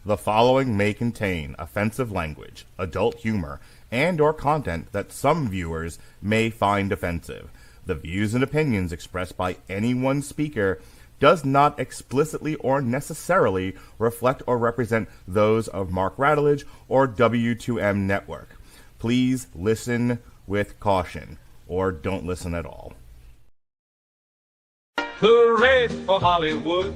The following may contain offensive language, adult humor, and/or content that some viewers may find offensive. The views and opinions expressed by any one speaker does not explicitly or necessarily reflect or represent those of Mark Radulich or W2M Network. Please listen with caution, or don't listen at all. Hooray for Hollywood,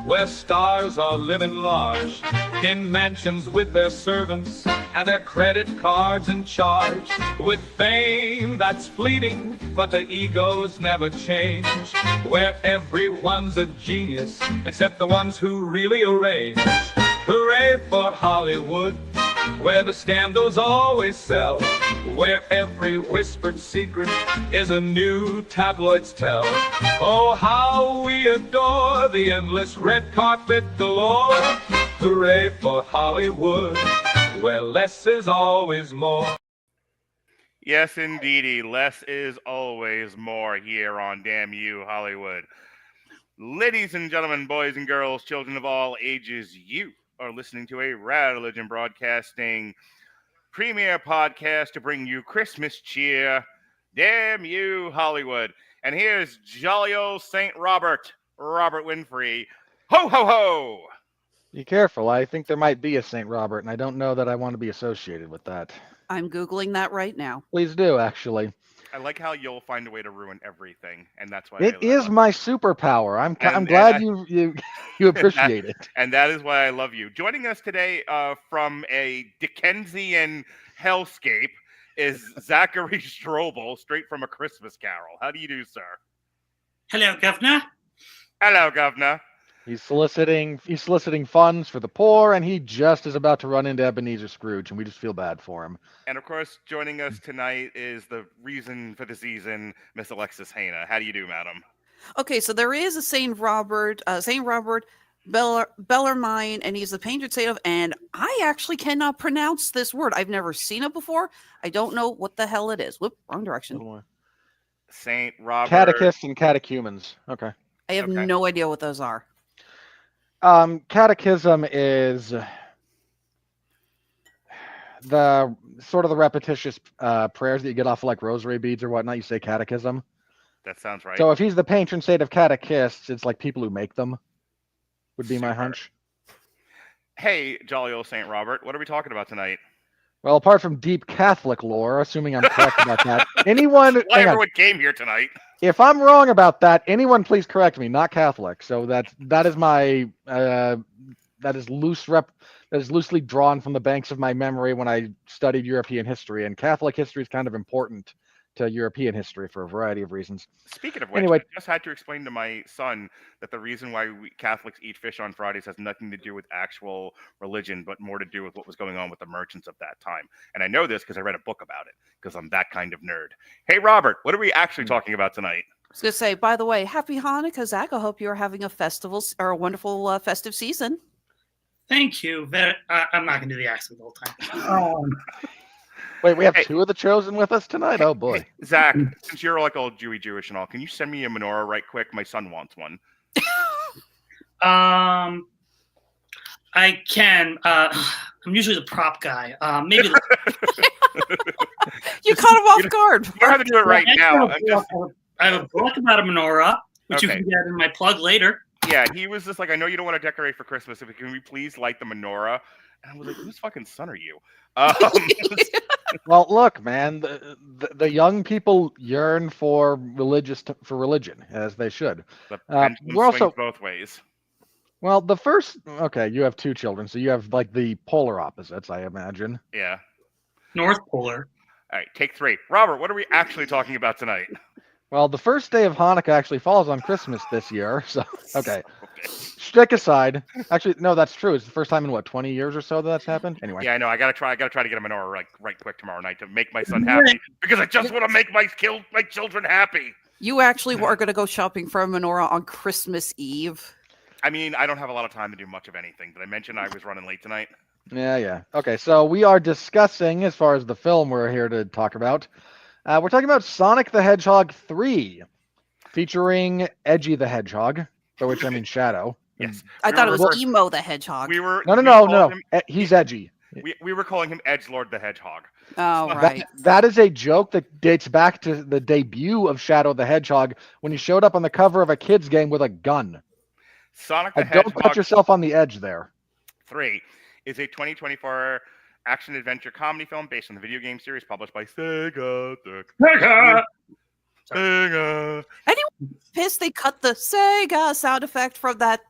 where stars are living large, in mansions with their servants and their credit cards in charge, with fame that's fleeting, but the egos never change, where everyone's a genius, except the ones who really arrange. Hooray for Hollywood, where the scandals always sell, where every whispered secret is a new tabloid's tell. Oh, how we adore the endless red carpet galore. Hooray for Hollywood, where less is always more. Yes, indeedy, less is always more here on Damn You Hollywood. Ladies and gentlemen, boys and girls, children of all ages, you are listening to a Radulich and Broadcasting premiere podcast to bring you Christmas cheer. Damn You Hollywood. And here's jolly old St. Robert Winfree. Ho, ho, ho! Be careful. I think there might be a St. Robert, and I don't know that I want to be associated with that. I'm Googling that right now. Please do, actually. I like how you'll find a way to ruin everything, and that's why it is my superpower. I'm glad you appreciate it. And that is why I love you. Joining us today from a Dickensian hellscape is Zachary Strobel, straight from A Christmas Carol. How do you do, sir? Hello, Governor. Hello, Governor. He's soliciting funds for the poor, and he just is about to run into Ebenezer Scrooge, and we just feel bad for him. And of course, joining us tonight is the reason for the season, Miss Alexis Hejna. How do you do, madam? Okay, so there is a Saint Robert Bellarmine, and he's the patron saint of, and I actually cannot pronounce this word. I've never seen it before. I don't know what the hell it is. Whoop, wrong direction. Saint Robert. Catechists and catechumens. Okay. I have no idea what those are. Catechism is the sort of the repetitious prayers that you get off of like rosary beads or whatnot. You say catechism. That sounds right. So if he's the patron saint of catechists, it's like people who make them would be my hunch. Hey, jolly old Saint Robert, what are we talking about tonight? Well, apart from deep Catholic lore, assuming I'm correct about that, anyone everyone came here tonight. If I'm wrong about that, anyone please correct me. Not Catholic. So that is my that is loosely drawn from the banks of my memory when I studied European history, and Catholic history is kind of important to European history for a variety of reasons. Speaking of which, anyway, I just had to explain to my son that the reason why we Catholics eat fish on Fridays has nothing to do with actual religion, but more to do with what was going on with the merchants of that time. And I know this because I read a book about it, because I'm that kind of nerd. Hey, Robert, what are we actually talking about tonight? I was going to say, by the way, happy Hanukkah, Zach. I hope you're having a festival or a wonderful festive season. Thank you. I'm not going to do the accent the whole time. Wait, we have two of the chosen with us tonight? Oh, boy. Hey, Zach, since you're like all Jewish and all, can you send me a menorah right quick? My son wants one. I can. I'm usually the prop guy. Maybe. You caught him off guard. You don't have to do it right now. I have a book about a menorah, which you can get in my plug later. Yeah, he was just like, I know you don't want to decorate for Christmas. Can we please light the menorah? And I was like, whose fucking son are you? Well, look, man, the young people yearn for religion, as they should. We're also both ways. Well, you have two children, so you have like the polar opposites, I imagine. Yeah. North Polar. All right, take three. Robert, what are we actually talking about tonight? Well, the first day of Hanukkah actually falls on Christmas this year, so okay. Stick aside. Actually, no, that's true. It's the first time in 20 years or so that's happened. Anyway. Yeah, I know. I gotta try to get a menorah right quick tomorrow night to make my son happy, because I just want to make my children happy. You actually are going to go shopping for a menorah on Christmas Eve. I mean, I don't have a lot of time to do much of anything. Did I mention I was running late tonight? Yeah. Okay, so we are discussing, as far as the film we're here to talk about, we're talking about Sonic the Hedgehog 3, featuring Edgy the Hedgehog, by which I mean Shadow. Yes. I We thought it were was refer- Emo the Hedgehog. We were No. we called him- He's edgy. we were calling him Edgelord the Hedgehog. Oh, So- right. That is a joke that dates back to the debut of Shadow the Hedgehog when he showed up on the cover of a kid's game with a gun. Sonic the Don't Hedgehog cut yourself on the edge there. 3 is a 2024 action-adventure comedy film based on the video game series published by Sega. Sega. Pissed they cut the Sega sound effect from that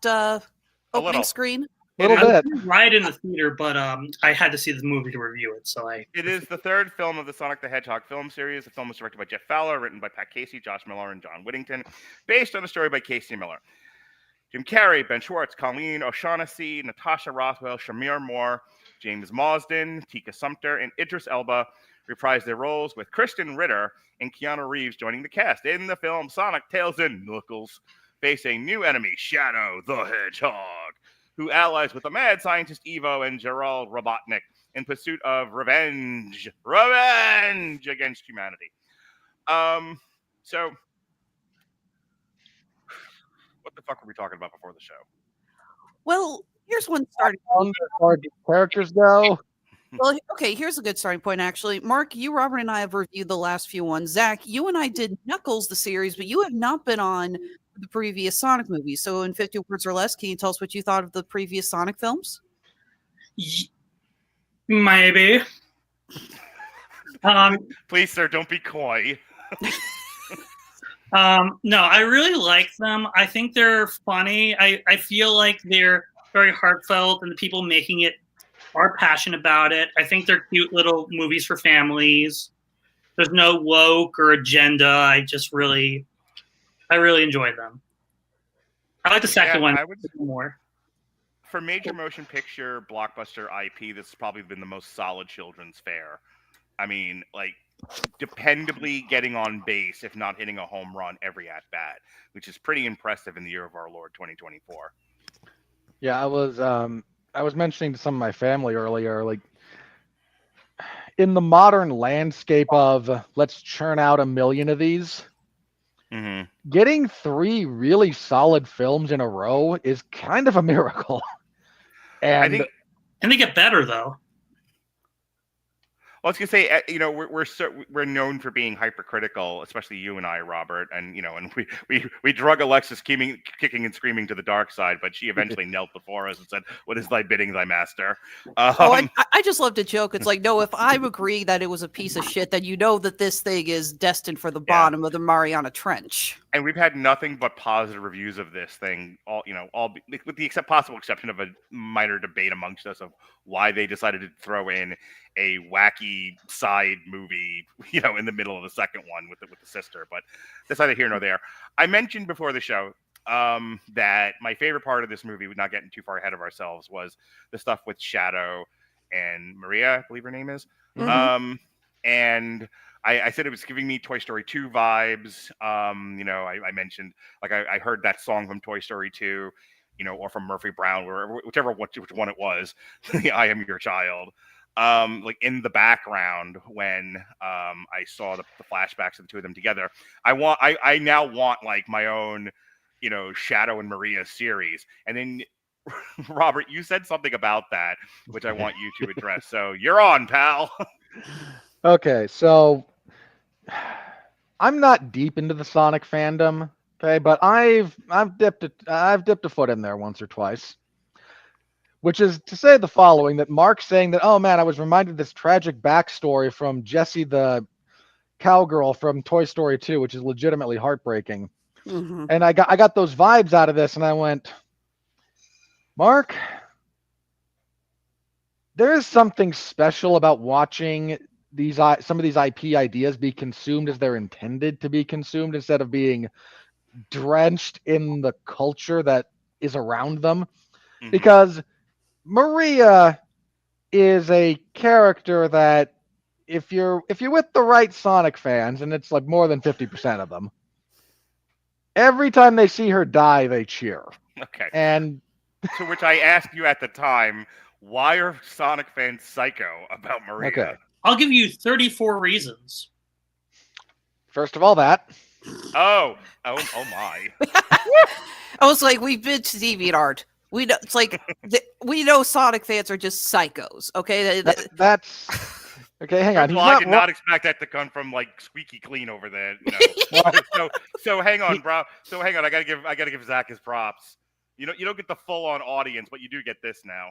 opening little. screen. Little It bit. was right in the theater, but I had to see the movie to review it. So It is the third film of the Sonic the Hedgehog film series. The film was directed by Jeff Fowler, written by Pat Casey, Josh Miller, and John Whittington, based on a story by Casey Miller. Jim Carrey, Ben Schwartz, Colleen O'Shaughnessey, Natasha Rothwell, Shemar Moore, James Marsden, Tika Sumpter, and Idris Elba reprised their roles, with Krysten, Ritter, and Keanu Reeves joining the cast. In the film, Sonic, Tails, and Knuckles face a new enemy, Shadow the Hedgehog, who allies with the mad scientist Ivo and Gerald Robotnik in pursuit of revenge against humanity. So what the fuck were we talking about before the show? Well, here's one starting. As far as the characters go, Well, okay, here's a good starting point, actually. Mark, you, Robert, and I have reviewed the last few ones. Zach, you and I did Knuckles, the series, but you have not been on the previous Sonic movies. So, in 50 words or less, can you tell us what you thought of the previous Sonic films? maybe. Please, sir, don't be coy. No, I really like them. I think they're funny. I feel like they're very heartfelt, and the people making it are passionate about it. I think they're cute little movies for families. There's no woke or agenda. I really enjoy them. I like the second one I would, more. for major motion picture blockbuster IP, this has probably been the most solid children's fare. I mean, like, dependably getting on base, if not hitting a home run every at bat, which is pretty impressive in the year of our Lord 2024. yeah, I was mentioning to some of my family earlier, like in the modern landscape of let's churn out 1 million of these, getting 3 really solid films in a row is kind of a miracle. I think, And they get better though. well, I was gonna say, you know, we're known for being hypercritical, especially you and I, Robert, and you know, and we drug Alexis kicking and screaming to the dark side, but she eventually knelt before us and said, "What is thy bidding, thy master?" I just love to joke. It's like, no, if I agree that it was a piece of shit, then you know that this thing is destined for the bottom of the Mariana Trench. And we've had nothing but positive reviews of this thing, all with the possible exception of a minor debate amongst us of why they decided to throw in a wacky side movie, you know, in the middle of the second one with the sister. But that's neither here nor there. I mentioned before the show that my favorite part of this movie, not getting too far ahead of ourselves, was the stuff with Shadow and Maria, I believe her name is. And I said it was giving me Toy Story 2 vibes. You know, I mentioned, like, I heard that song from Toy Story 2, you know, or from Murphy Brown, which one it was, I Am Your Child. Like in the background when I saw the flashbacks of the two of them together. I now want like my own, you know, Shadow and Maria series. And then Robert, you said something about that, which I want you to address. So you're on, pal. Okay, so I'm not deep into the Sonic fandom, okay, but I've dipped a foot in there once or twice. Which is to say the following, that Mark's saying that, oh man, I was reminded of this tragic backstory from Jessie the cowgirl from Toy Story 2, which is legitimately heartbreaking. And I got those vibes out of this, and I went, Mark, there is something special about watching some of these IP ideas be consumed as they're intended to be consumed, instead of being drenched in the culture that is around them. Because Maria is a character that if you're with the right Sonic fans, and it's like more than 50% of them, every time they see her die, they cheer. Okay. And to which I asked you at the time, why are Sonic fans psycho about Maria? Okay. I'll give you 34 reasons. First of all, that. Oh my. I was like, we've been to DeviantArt. We know it's like we know Sonic fans are just psychos. Okay, That's okay. Hang on. Well, I did not expect that to come from like squeaky clean over there. So hang on, bro. So hang on. I gotta give Zach his props. You don't get the full on audience, but you do get this now.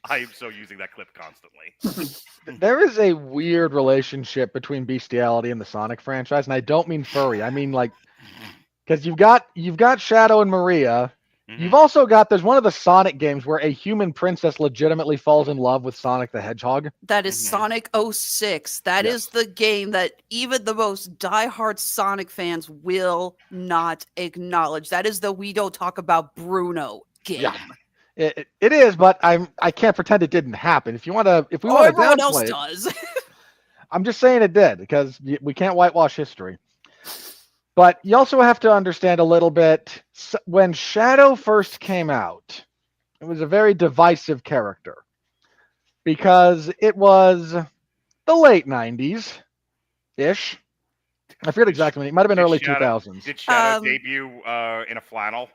I am so using that clip constantly. There is a weird relationship between bestiality and the Sonic franchise, and I don't mean furry. I mean like, because you've got Shadow and Maria. Mm-hmm. You've also got there's one of the Sonic games where a human princess legitimately falls in love with Sonic the Hedgehog. That is Sonic 06. That is the game that even the most diehard Sonic fans will not acknowledge. That is the we don't talk about Bruno game. Yeah. It is, but I can't pretend it didn't happen. If we want to everyone downplay else it, does. I'm just saying it did because we can't whitewash history. But you also have to understand a little bit. When Shadow first came out, it was a very divisive character because it was the late 90s-ish. I forget exactly when. It might have been early 2000s. Did Shadow debut in a flannel?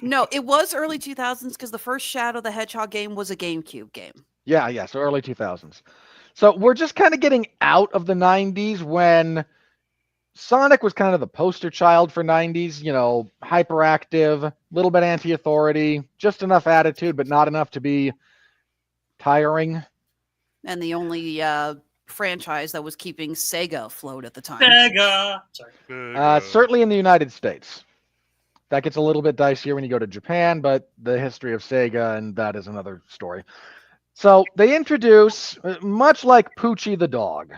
No, it was early 2000s because the first Shadow the Hedgehog game was a GameCube game. Yeah, so early 2000s. So we're just kind of getting out of the 90s when Sonic was kind of the poster child for 90s, hyperactive, little bit anti-authority, just enough attitude, but not enough to be tiring. And the only franchise that was keeping Sega afloat at the time. Sega! Sorry. Certainly in the United States. That gets a little bit dicier when you go to Japan, but the history of Sega, and that is another story. So they introduce, much like Poochie the dog,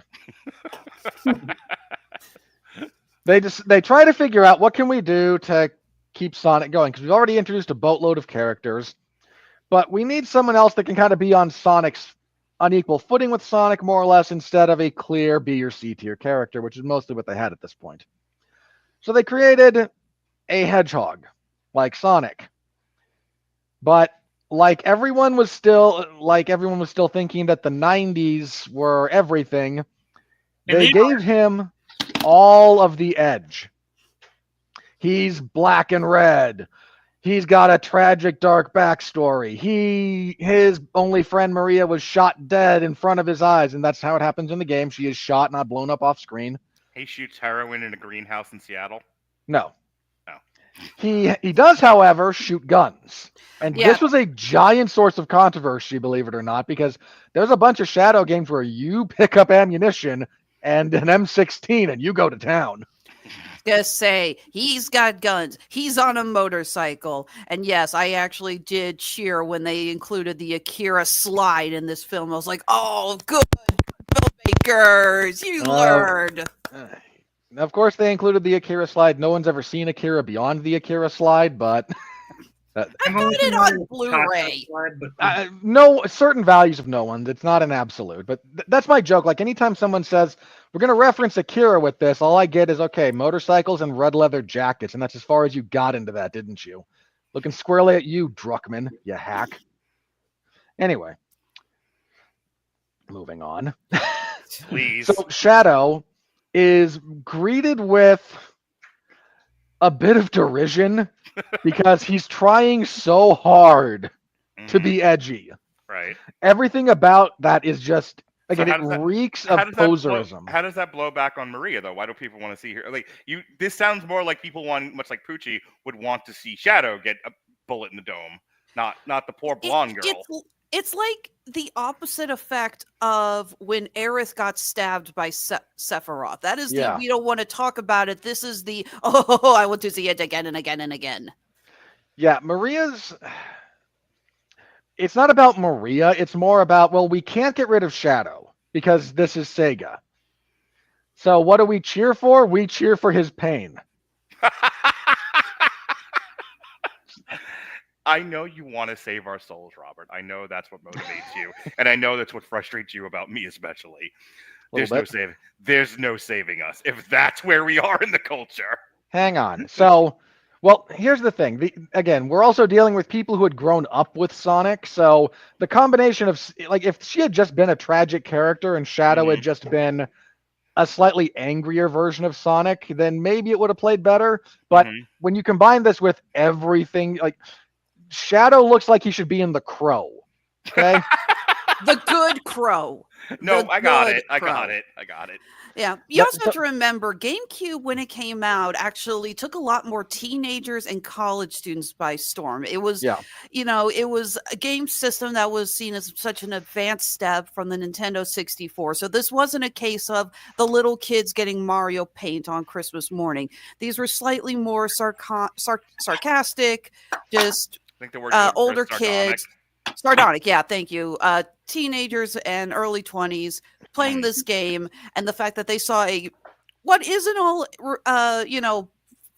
they try to figure out what can we do to keep Sonic going, because we've already introduced a boatload of characters, but we need someone else that can kind of be on Sonic's unequal footing with Sonic, more or less, instead of a clear B or C tier character, which is mostly what they had at this point. So they created a hedgehog, like Sonic. But like everyone was still thinking that the 90s were everything, they gave him all of the edge. He's black and red. He's got a tragic, dark backstory. His only friend Maria was shot dead in front of his eyes, and that's how it happens in the game. She is shot, not blown up off screen. He shoots heroin in a greenhouse in Seattle. No. He does, however, shoot guns. And this was a giant source of controversy, believe it or not, because there's a bunch of Shadow games where you pick up ammunition and an M16 and you go to town. Just say, he's got guns. He's on a motorcycle. And yes, I actually did cheer when they included the Akira slide in this film. I was like, oh, good filmmakers. You learned. Of course, they included the Akira slide. No one's ever seen Akira beyond the Akira slide, but I got it on Blu-ray. No, certain values of no one. It's not an absolute, but that's my joke. Like anytime someone says we're going to reference Akira with this, all I get is okay, motorcycles and red leather jackets, and that's as far as you got into that, didn't you? Looking squarely at you, Druckmann, you hack. Anyway, moving on. Please. So Shadow is greeted with a bit of derision because he's trying so hard to be edgy. Right. Everything about that is just, again, it reeks of poserism. How does that blow back on Maria, though? Why do people want to see her? This sounds more like people want, much like Poochie, would want to see Shadow get a bullet in the dome, not the poor blonde girl. It's like the opposite effect of when Aerith got stabbed by Sephiroth. That is we don't want to talk about it. This is the, I want to see it again and again and again. Yeah, it's not about Maria. It's more about, well, we can't get rid of Shadow because this is Sega. So what do we cheer for? We cheer for his pain. I know you want to save our souls, Robert. I know that's what motivates you, and I know that's what frustrates you about me especially. There's no saving us if that's where we are in the culture. Hang on. So, well, here's the thing. Again, we're also dealing with people who had grown up with Sonic. So the combination of, like, if she had just been a tragic character and Shadow had just been a slightly angrier version of Sonic, then maybe it would have played better. But Mhm. when you combine this with everything, like Shadow looks like he should be in The Crow. Okay. The good Crow. No, The I got good it. I Crow. got it. I got it. Yeah. You But- also have to remember GameCube, when it came out, actually took a lot more teenagers and college students by storm. It was, Yeah. it was a game system that was seen as such an advanced step from the Nintendo 64. So this wasn't a case of the little kids getting Mario Paint on Christmas morning. These were slightly more sarcastic, just I think the word older sardonic. kids. Sardonic, yeah, thank you. Teenagers and early 20s playing this game, and the fact that they saw what isn't all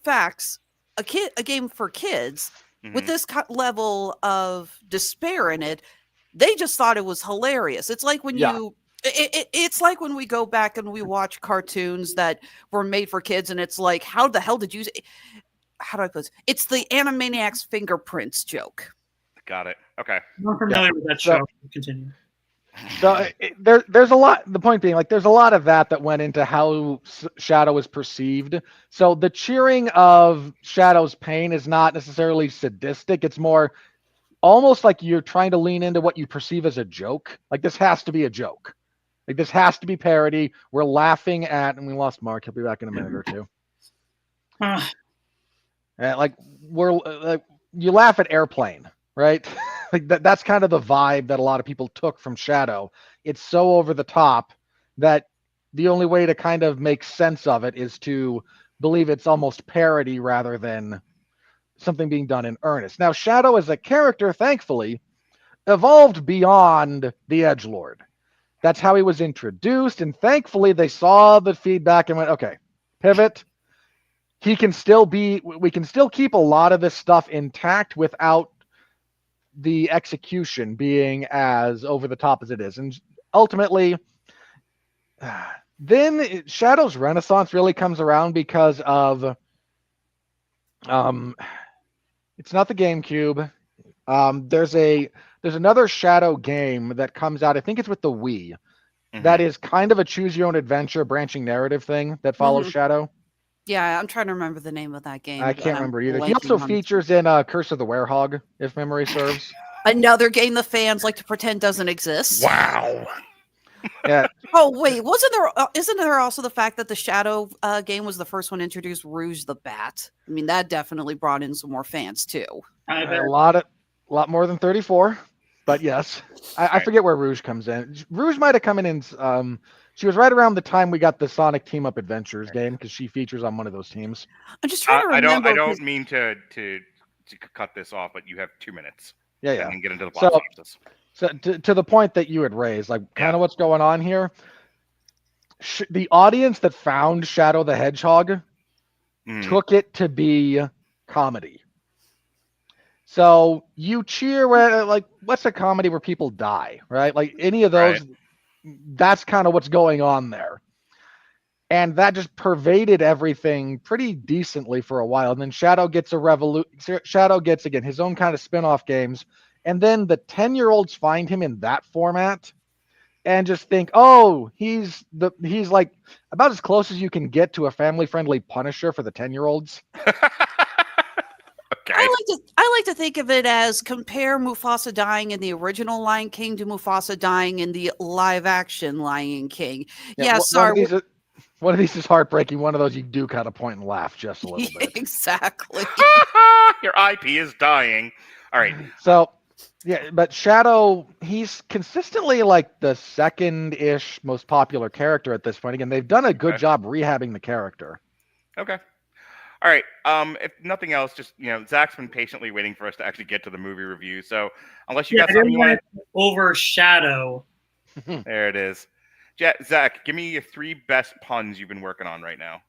facts, a game for kids with Mhm. this level of despair in it. They just thought it was hilarious. It's like when Yeah. it's like when we go back and we watch cartoons that were made for kids, and it's like, how the hell did you? How do I put this? It's the Animaniacs fingerprints joke. Got it. Okay. I'm familiar with that So- show. Continue. So there's a lot. The point being, like, there's a lot of that went into how Shadow is perceived. So the cheering of Shadow's pain is not necessarily sadistic. It's more almost like you're trying to lean into what you perceive as a joke. Like, this has to be a joke. Like, this has to be parody. We're laughing at, and we lost Mark. He'll be back in a minute or two. Like, you laugh at Airplane, right? Like that's kind of the vibe that a lot of people took from Shadow. It's so over the top that the only way to kind of make sense of it is to believe it's almost parody rather than something being done in earnest. Now, Shadow as a character, thankfully, evolved beyond the Edgelord. That's how he was introduced, and thankfully they saw the feedback and went, okay, pivot. We can still keep a lot of this stuff intact without the execution being as over the top as it is. And ultimately, then Shadow's renaissance really comes around because of it's not the GameCube. There's another Shadow game that comes out, I think it's with the Wii, that is kind of a choose your own adventure branching narrative thing that follows Shadow. Yeah, I'm trying to remember the name of that game. I but can't I'm remember either. He blanking also on- features in Curse of the Werehog, if memory serves. Another game the fans like to pretend doesn't exist. Wow. Yeah. Oh wait, isn't there also the fact that the Shadow game was the first one to introduce Rouge the Bat? I mean, that definitely brought in some more fans too. I bet. A lot more than 34, but yes. I forget where Rouge comes in. Rouge might have come in she was right around the time we got the Sonic Team Up Adventures game, because she features on one of those teams. I'm just trying to remember. I don't mean to cut this off, but you have 2 minutes. Yeah. And then get into the plot synopsis. So to the point that you had raised, like kind of what's going on here, the audience that found Shadow the Hedgehog took it to be comedy. So you cheer where, like, what's a comedy where people die, right? Like any of those, that's kind of what's going on there. And that just pervaded everything pretty decently for a while. And then Shadow gets again his own kind of spin-off games. And then the 10-year-olds find him in that format and just think, oh, he's like about as close as you can get to a family-friendly Punisher for the 10-year-olds. Okay. I like to think of it as compare Mufasa dying in the original Lion King to Mufasa dying in the live-action Lion King. Yeah, sorry. One of these is heartbreaking. One of those you do kind of point and laugh just a little bit. Exactly. Your IP is dying. All right. So, yeah, but Shadow, he's consistently like the second-ish most popular character at this point. Again, they've done a good job rehabbing the character. Okay. All right. If nothing else, just Zach's been patiently waiting for us to actually get to the movie review. So unless you got something you want to overshadow. There it is. Zach, give me your 3 best puns you've been working on right now.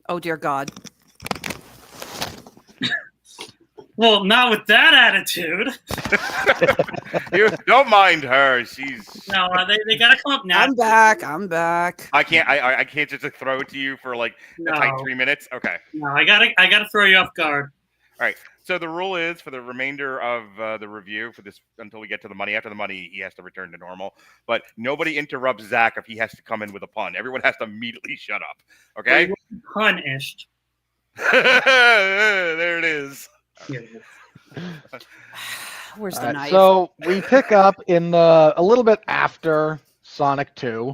Oh dear God. Well, not with that attitude. You don't mind her. She's no. They gotta come up now. I'm back. I can't just throw it to you for like a tight 3 minutes. Okay. No, I gotta throw you off guard. All right. So the rule is for the remainder of the review for this until we get to the money. After the money, he has to return to normal. But nobody interrupts Zach if he has to come in with a pun. Everyone has to immediately shut up. Okay? Punished. There it is. Where's the knife? So we pick up in a little bit after Sonic 2.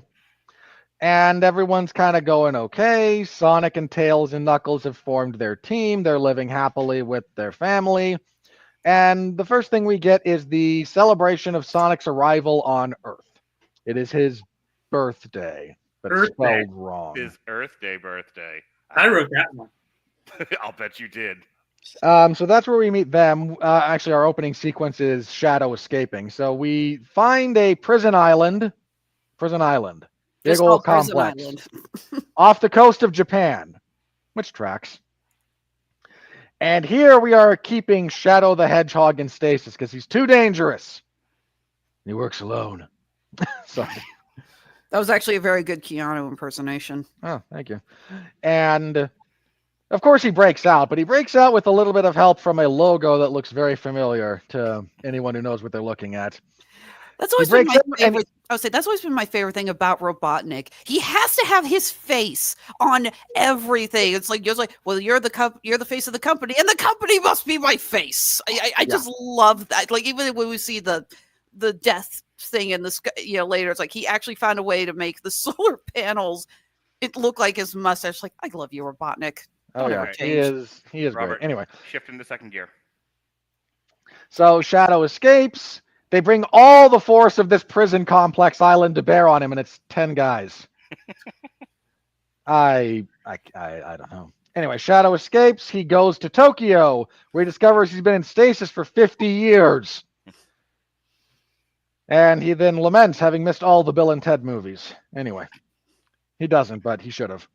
And everyone's kind of going okay. Sonic and Tails and Knuckles have formed their team. They're living happily with their family. And the first thing we get is the celebration of Sonic's arrival on Earth. It is his birthday, but it's spelled wrong. His Earth Day birthday. I wrote that one. I'll bet you did. So that's where we meet them. Actually, our opening sequence is Shadow escaping. So we find a prison island. Big old complex off the coast of Japan, which tracks. And here we are keeping Shadow the Hedgehog in stasis because he's too dangerous. He works alone. Sorry. That was actually a very good Keanu impersonation. Oh, thank you. And of course he breaks out, but he breaks out with a little bit of help from a logo that looks very familiar to anyone who knows what they're looking at. That's always been my favorite. I would say that's always been my favorite thing about Robotnik. He has to have his face on everything. It's like well, you're the face of the company, and the company must be my face. I just love that. Like even when we see the death thing in the sky, later, it's like he actually found a way to make the solar panels it look like his mustache. Like I love you, Robotnik. Oh yeah, he is Robert, great. Anyway, shift into second gear. So Shadow escapes. They bring all the force of this prison complex island to bear on him, and it's 10 guys. I don't know. Anyway, Shadow escapes. He goes to Tokyo, where he discovers he's been in stasis for 50 years. And he then laments having missed all the Bill and Ted movies. Anyway, he doesn't, but he should have.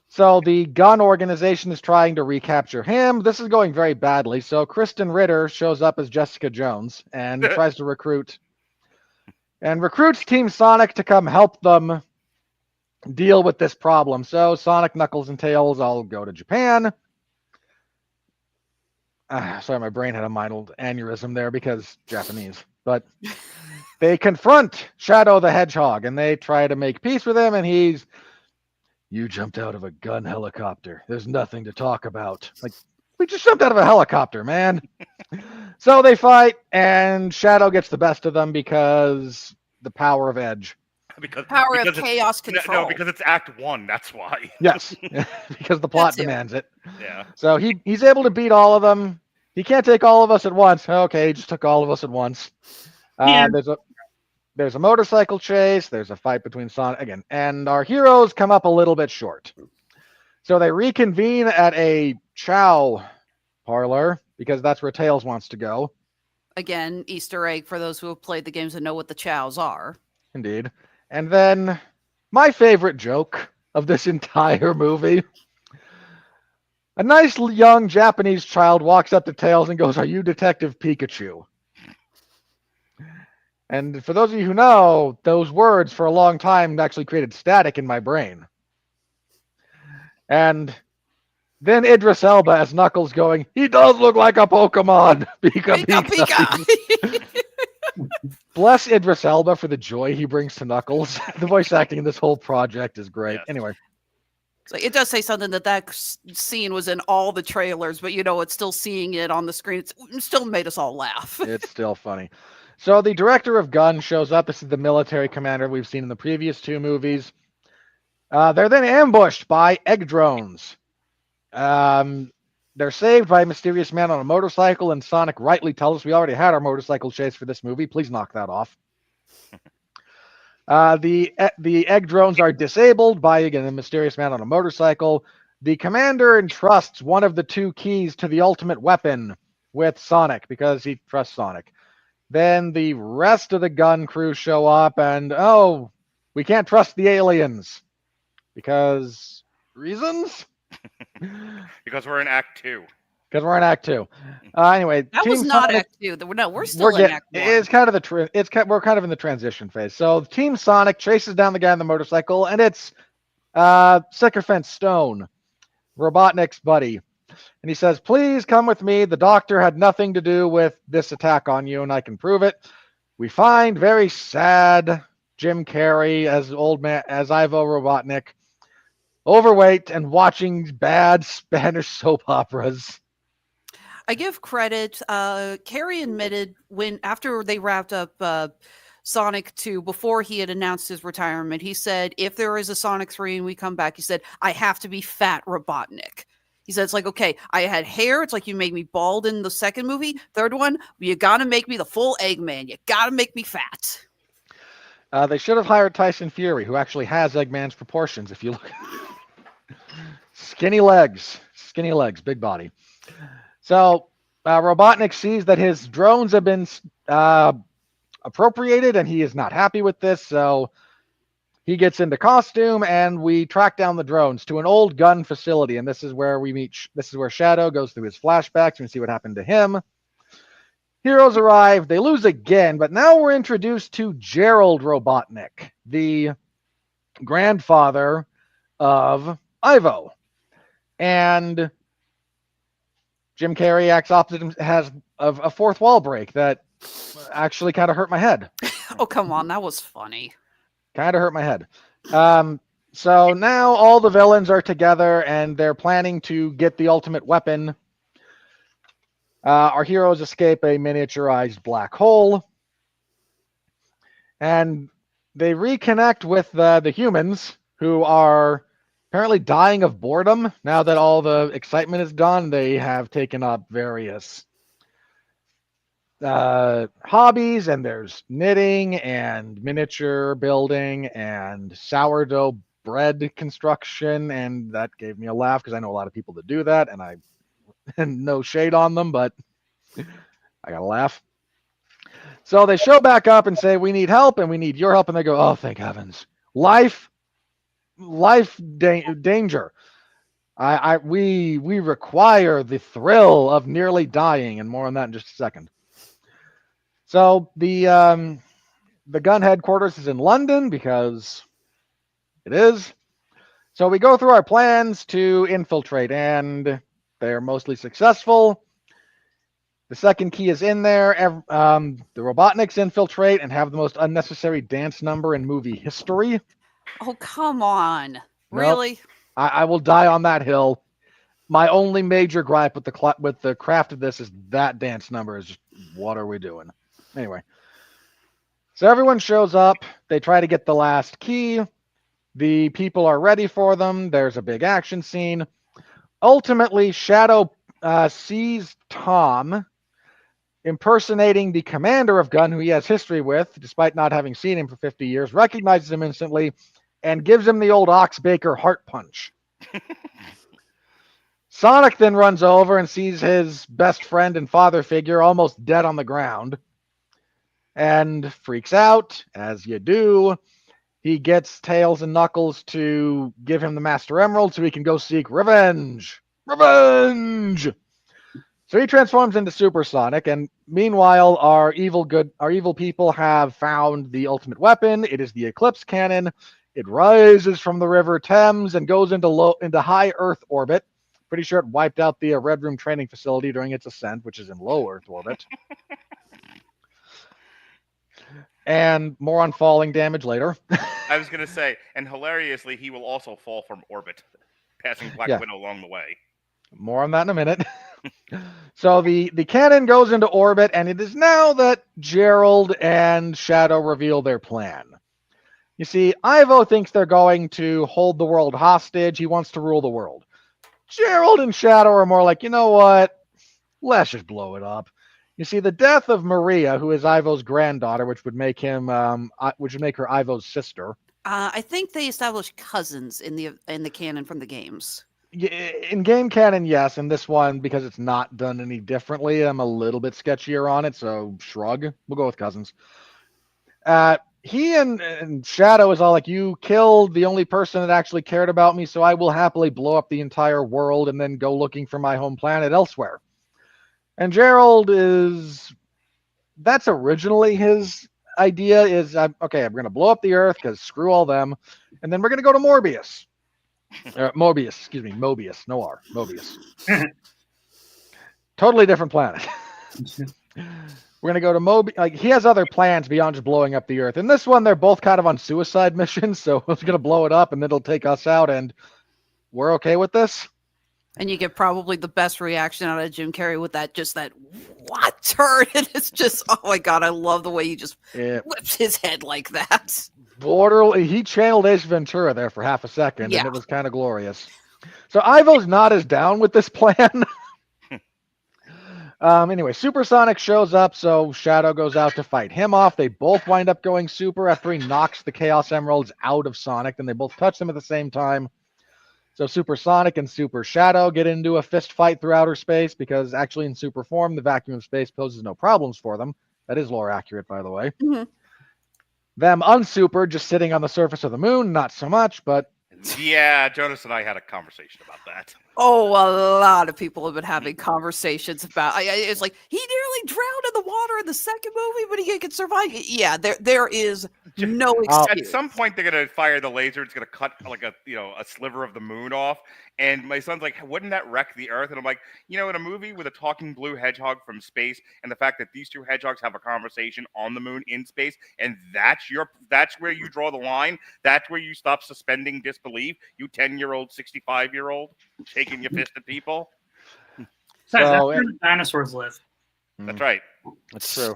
So the gun organization is trying to recapture him. This is going very badly. So Krysten Ritter shows up as Jessica Jones and tries to recruits Team Sonic to come help them deal with this problem. So Sonic, Knuckles, and Tails all go to Japan. Sorry, my brain had a mild aneurysm there because Japanese. But they confront Shadow the Hedgehog and they try to make peace with him, and he's, "You jumped out of a gun helicopter. There's nothing to talk about." Like, we just jumped out of a helicopter, man. So they fight, and Shadow gets the best of them because the power of Edge. Power of chaos control. No, because it's Act 1. That's why. Yes, because the plot demands it. Yeah. So he's able to beat all of them. He can't take all of us at once. Okay, he just took all of us at once. Yeah. There's a motorcycle chase. There's a fight between Sonic again, and our heroes come up a little bit short. So they reconvene at a chow parlor because that's where Tails wants to go. Again, Easter egg for those who have played the games and know what the chows are. Indeed. And then my favorite joke of this entire movie. A nice young Japanese child walks up to Tails and goes, "Are you Detective Pikachu?" And for those of you who know, those words for a long time actually created static in my brain. And then Idris Elba as Knuckles going, "He does look like a Pokemon." Pika, Pika. Bless Idris Elba for the joy he brings to Knuckles. The voice acting in this whole project is great. Yes. Anyway. So it does say something that scene was in all the trailers, but it's still seeing it on the screen. It still made us all laugh. It's still funny. So the director of Gun shows up. This is the military commander we've seen in the previous two movies. They're then ambushed by egg drones. They're saved by a mysterious man on a motorcycle, and Sonic rightly tells us we already had our motorcycle chase for this movie. Please knock that off. The egg drones are disabled by, again, the mysterious man on a motorcycle. The commander entrusts one of the two keys to the ultimate weapon with Sonic because he trusts Sonic. Then the rest of the Gun crew show up, and we can't trust the aliens because reasons. Because we're in Act 2. Because we're in Act 2. Anyway, that was not Act 2. No, we're still in Act 1. It's kind of we're kind of in the transition phase. So Team Sonic chases down the guy on the motorcycle, and it's Sycophant Stone, Robotnik's buddy. And he says, please come with me. The doctor had nothing to do with this attack on you, and I can prove it. We find very sad Jim Carrey as Ivo Robotnik, overweight and watching bad Spanish soap operas. I give credit. Carrey admitted after they wrapped up Sonic 2, before he had announced his retirement, he said, if there is a Sonic 3 and we come back, he said, I have to be fat Robotnik. He said, it's like, okay, I had hair. It's like you made me bald in the second movie. Third one, you got to make me the full Eggman. You got to make me fat. They should have hired Tyson Fury, who actually has Eggman's proportions, if you look. Skinny legs, big body. So Robotnik sees that his drones have been appropriated, and he is not happy with this, so he gets into costume, and we track down the drones to an old gun facility, and this is where we meet. This is where Shadow goes through his flashbacks and see what happened to him. Heroes arrive. They lose again, but now we're introduced to Gerald Robotnik, the grandfather of Ivo, and Jim Carrey acts opposite him, has a fourth wall break that actually kind of hurt my head. Oh, come on. That was funny. Kind of hurt my head. So now all the villains are together and they're planning to get the ultimate weapon. Our heroes escape a miniaturized black hole. And they reconnect with the humans, who are apparently dying of boredom. Now that all the excitement is done, they have taken up various hobbies, and there's knitting and miniature building and sourdough bread construction, and that gave me a laugh because I know a lot of people that do that, and no shade on them, but I got to laugh. So they show back up and say, we need help, and we need your help, and they go, oh, thank heavens. Life danger. We require the thrill of nearly dying, and more on that in just a second. So the gun headquarters is in London because it is. So we go through our plans to infiltrate, and they're mostly successful. The second key is in there. The Robotniks infiltrate and have the most unnecessary dance number in movie history. Oh, come on. Nope. Really? I will die on that hill. My only major gripe with the craft of this is that dance number is just, what are we doing? Anyway. So everyone shows up. They try to get the last key. The people are ready for them. There's a big action scene. Ultimately, Shadow sees Tom impersonating the commander of Gun, who he has history with, despite not having seen him for 50 years, recognizes him instantly, and gives him the old Ox Baker heart punch. Sonic then runs over and sees his best friend and father figure almost dead on the ground and freaks out, as you do. He gets Tails and Knuckles to give him the Master Emerald so he can go seek revenge. Revenge! So he transforms into Super Sonic, and meanwhile, our evil people have found the ultimate weapon. It is the Eclipse Cannon. It rises from the River Thames and goes into high Earth orbit. Pretty sure it wiped out the Red Room training facility during its ascent, which is in low Earth orbit. And more on falling damage later. I was going to say, and hilariously, he will also fall from orbit, passing Black Widow along the way. More on that in a minute. So the cannon goes into orbit, and it is now that Gerald and Shadow reveal their plan. You see, Ivo thinks they're going to hold the world hostage. He wants to rule the world. Gerald and Shadow are more like, you know what? Let's just blow it up. You see, the death of Maria, who is Ivo's granddaughter, which would make her Ivo's sister. I think they established cousins in the canon from the games. In game canon, yes. In this one, because it's not done any differently, I'm a little bit sketchier on it, so shrug. We'll go with cousins. He and Shadow is all like, you killed the only person that actually cared about me, so I will happily blow up the entire world and then go looking for my home planet elsewhere. And Gerald that's originally his idea is, okay, I'm going to blow up the Earth because screw all them. And then we're going to go to Morbius. Mobius, excuse me, Mobius, no R, Mobius. Totally different planet. We're gonna go to Mobius. Like, he has other plans beyond just blowing up the Earth. In this one, they're both kind of on suicide missions, so he's gonna blow it up, and then it'll take us out, and we're okay with this. And you get probably the best reaction out of Jim Carrey with that what turn? And it's just, oh my god, I love the way he just whips his head like that. He channeled Ace Ventura there for half a second, Yeah. and it was kind of glorious. So Ivo's not as down with this plan. Anyway, Supersonic shows up, so Shadow goes out to fight him off. They both wind up going super after he knocks the Chaos Emeralds out of Sonic, and they both touch them at the same time. So Supersonic and Super Shadow get into a fist fight through outer space, because actually in super form, the vacuum of space poses no problems for them. That is lore accurate, by the way. Mm-hmm. Them unsuper, just sitting on the surface of the moon, not so much, but... Yeah, Jonas and I had a conversation about that. Oh, a lot of people have been having conversations about. It's like he nearly drowned in the water in the second movie, but he can survive. Yeah, there is no excuse. At some point, they're gonna fire the laser. It's gonna cut like a sliver of the moon off. And my son's like, "Wouldn't that wreck the Earth?" And I'm like, in a movie with a talking blue hedgehog from space, and the fact that these two hedgehogs have a conversation on the moon in space, and that's where you draw the line. That's where you stop suspending disbelief. You 10-year-old, 65-year-old. Shaking your fist at people. That's where the dinosaurs live. That's right. That's true.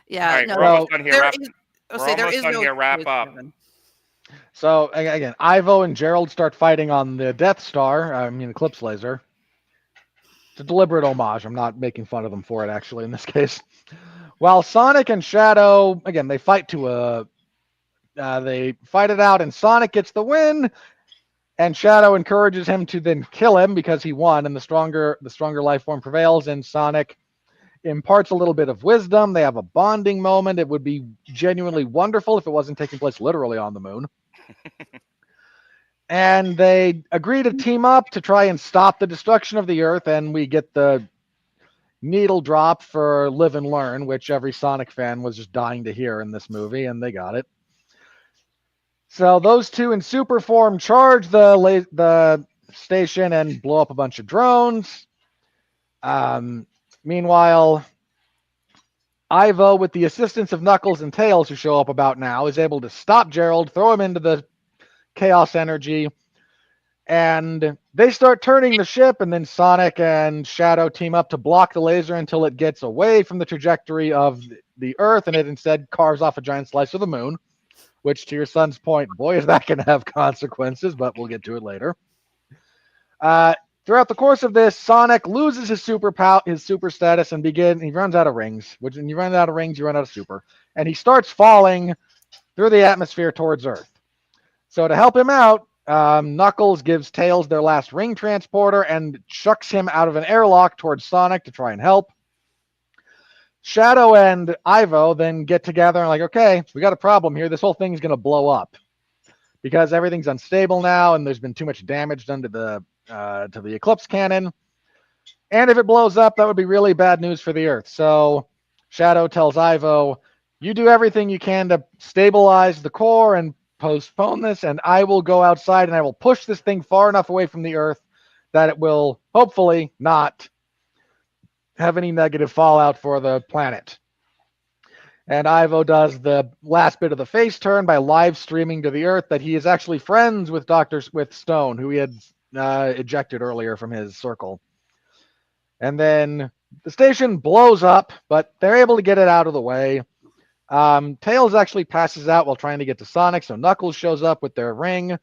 Yeah, all right, no, we're almost done here. There is Wrap up. So again, Ivo and Gerald start fighting on the Death Star. Eclipse laser. It's a deliberate homage. I'm not making fun of them for it, actually, in this case. While Sonic and Shadow, again, they fight they fight it out, and Sonic gets the win. And Shadow encourages him to then kill him because he won, and the stronger life form prevails, and Sonic imparts a little bit of wisdom. They have a bonding moment. It would be genuinely wonderful if it wasn't taking place literally on the moon. And they agree to team up to try and stop the destruction of the Earth, and we get the needle drop for Live and Learn, which every Sonic fan was just dying to hear in this movie, and they got it. So those two in super form charge the station and blow up a bunch of drones. Meanwhile, Ivo, with the assistance of Knuckles and Tails, who show up about now, is able to stop Gerald, throw him into the chaos energy, and they start turning the ship, and then Sonic and Shadow team up to block the laser until it gets away from the trajectory of the Earth, and it instead carves off a giant slice of the moon. Which, to your son's point, boy, is that going to have consequences, but we'll get to it later. Throughout the course of this, Sonic loses his super status and he runs out of rings. Which, when you run out of rings, you run out of super. And he starts falling through the atmosphere towards Earth. So to help him out, Knuckles gives Tails their last ring transporter and chucks him out of an airlock towards Sonic to try and help. Shadow and Ivo then get together and like, okay, we got a problem here. This whole thing's going to blow up because everything's unstable now, and there's been too much damage done to the Eclipse cannon. And if it blows up, that would be really bad news for the Earth. So Shadow tells Ivo, you do everything you can to stabilize the core and postpone this, and I will go outside and I will push this thing far enough away from the Earth that it will hopefully not have any negative fallout for the planet. And Ivo does the last bit of the face turn by live streaming to the Earth that he is actually friends with with Stone, who he had ejected earlier from his circle. And then the station blows up, but they're able to get it out of the way. Tails actually passes out while trying to get to Sonic, so Knuckles shows up with their ring,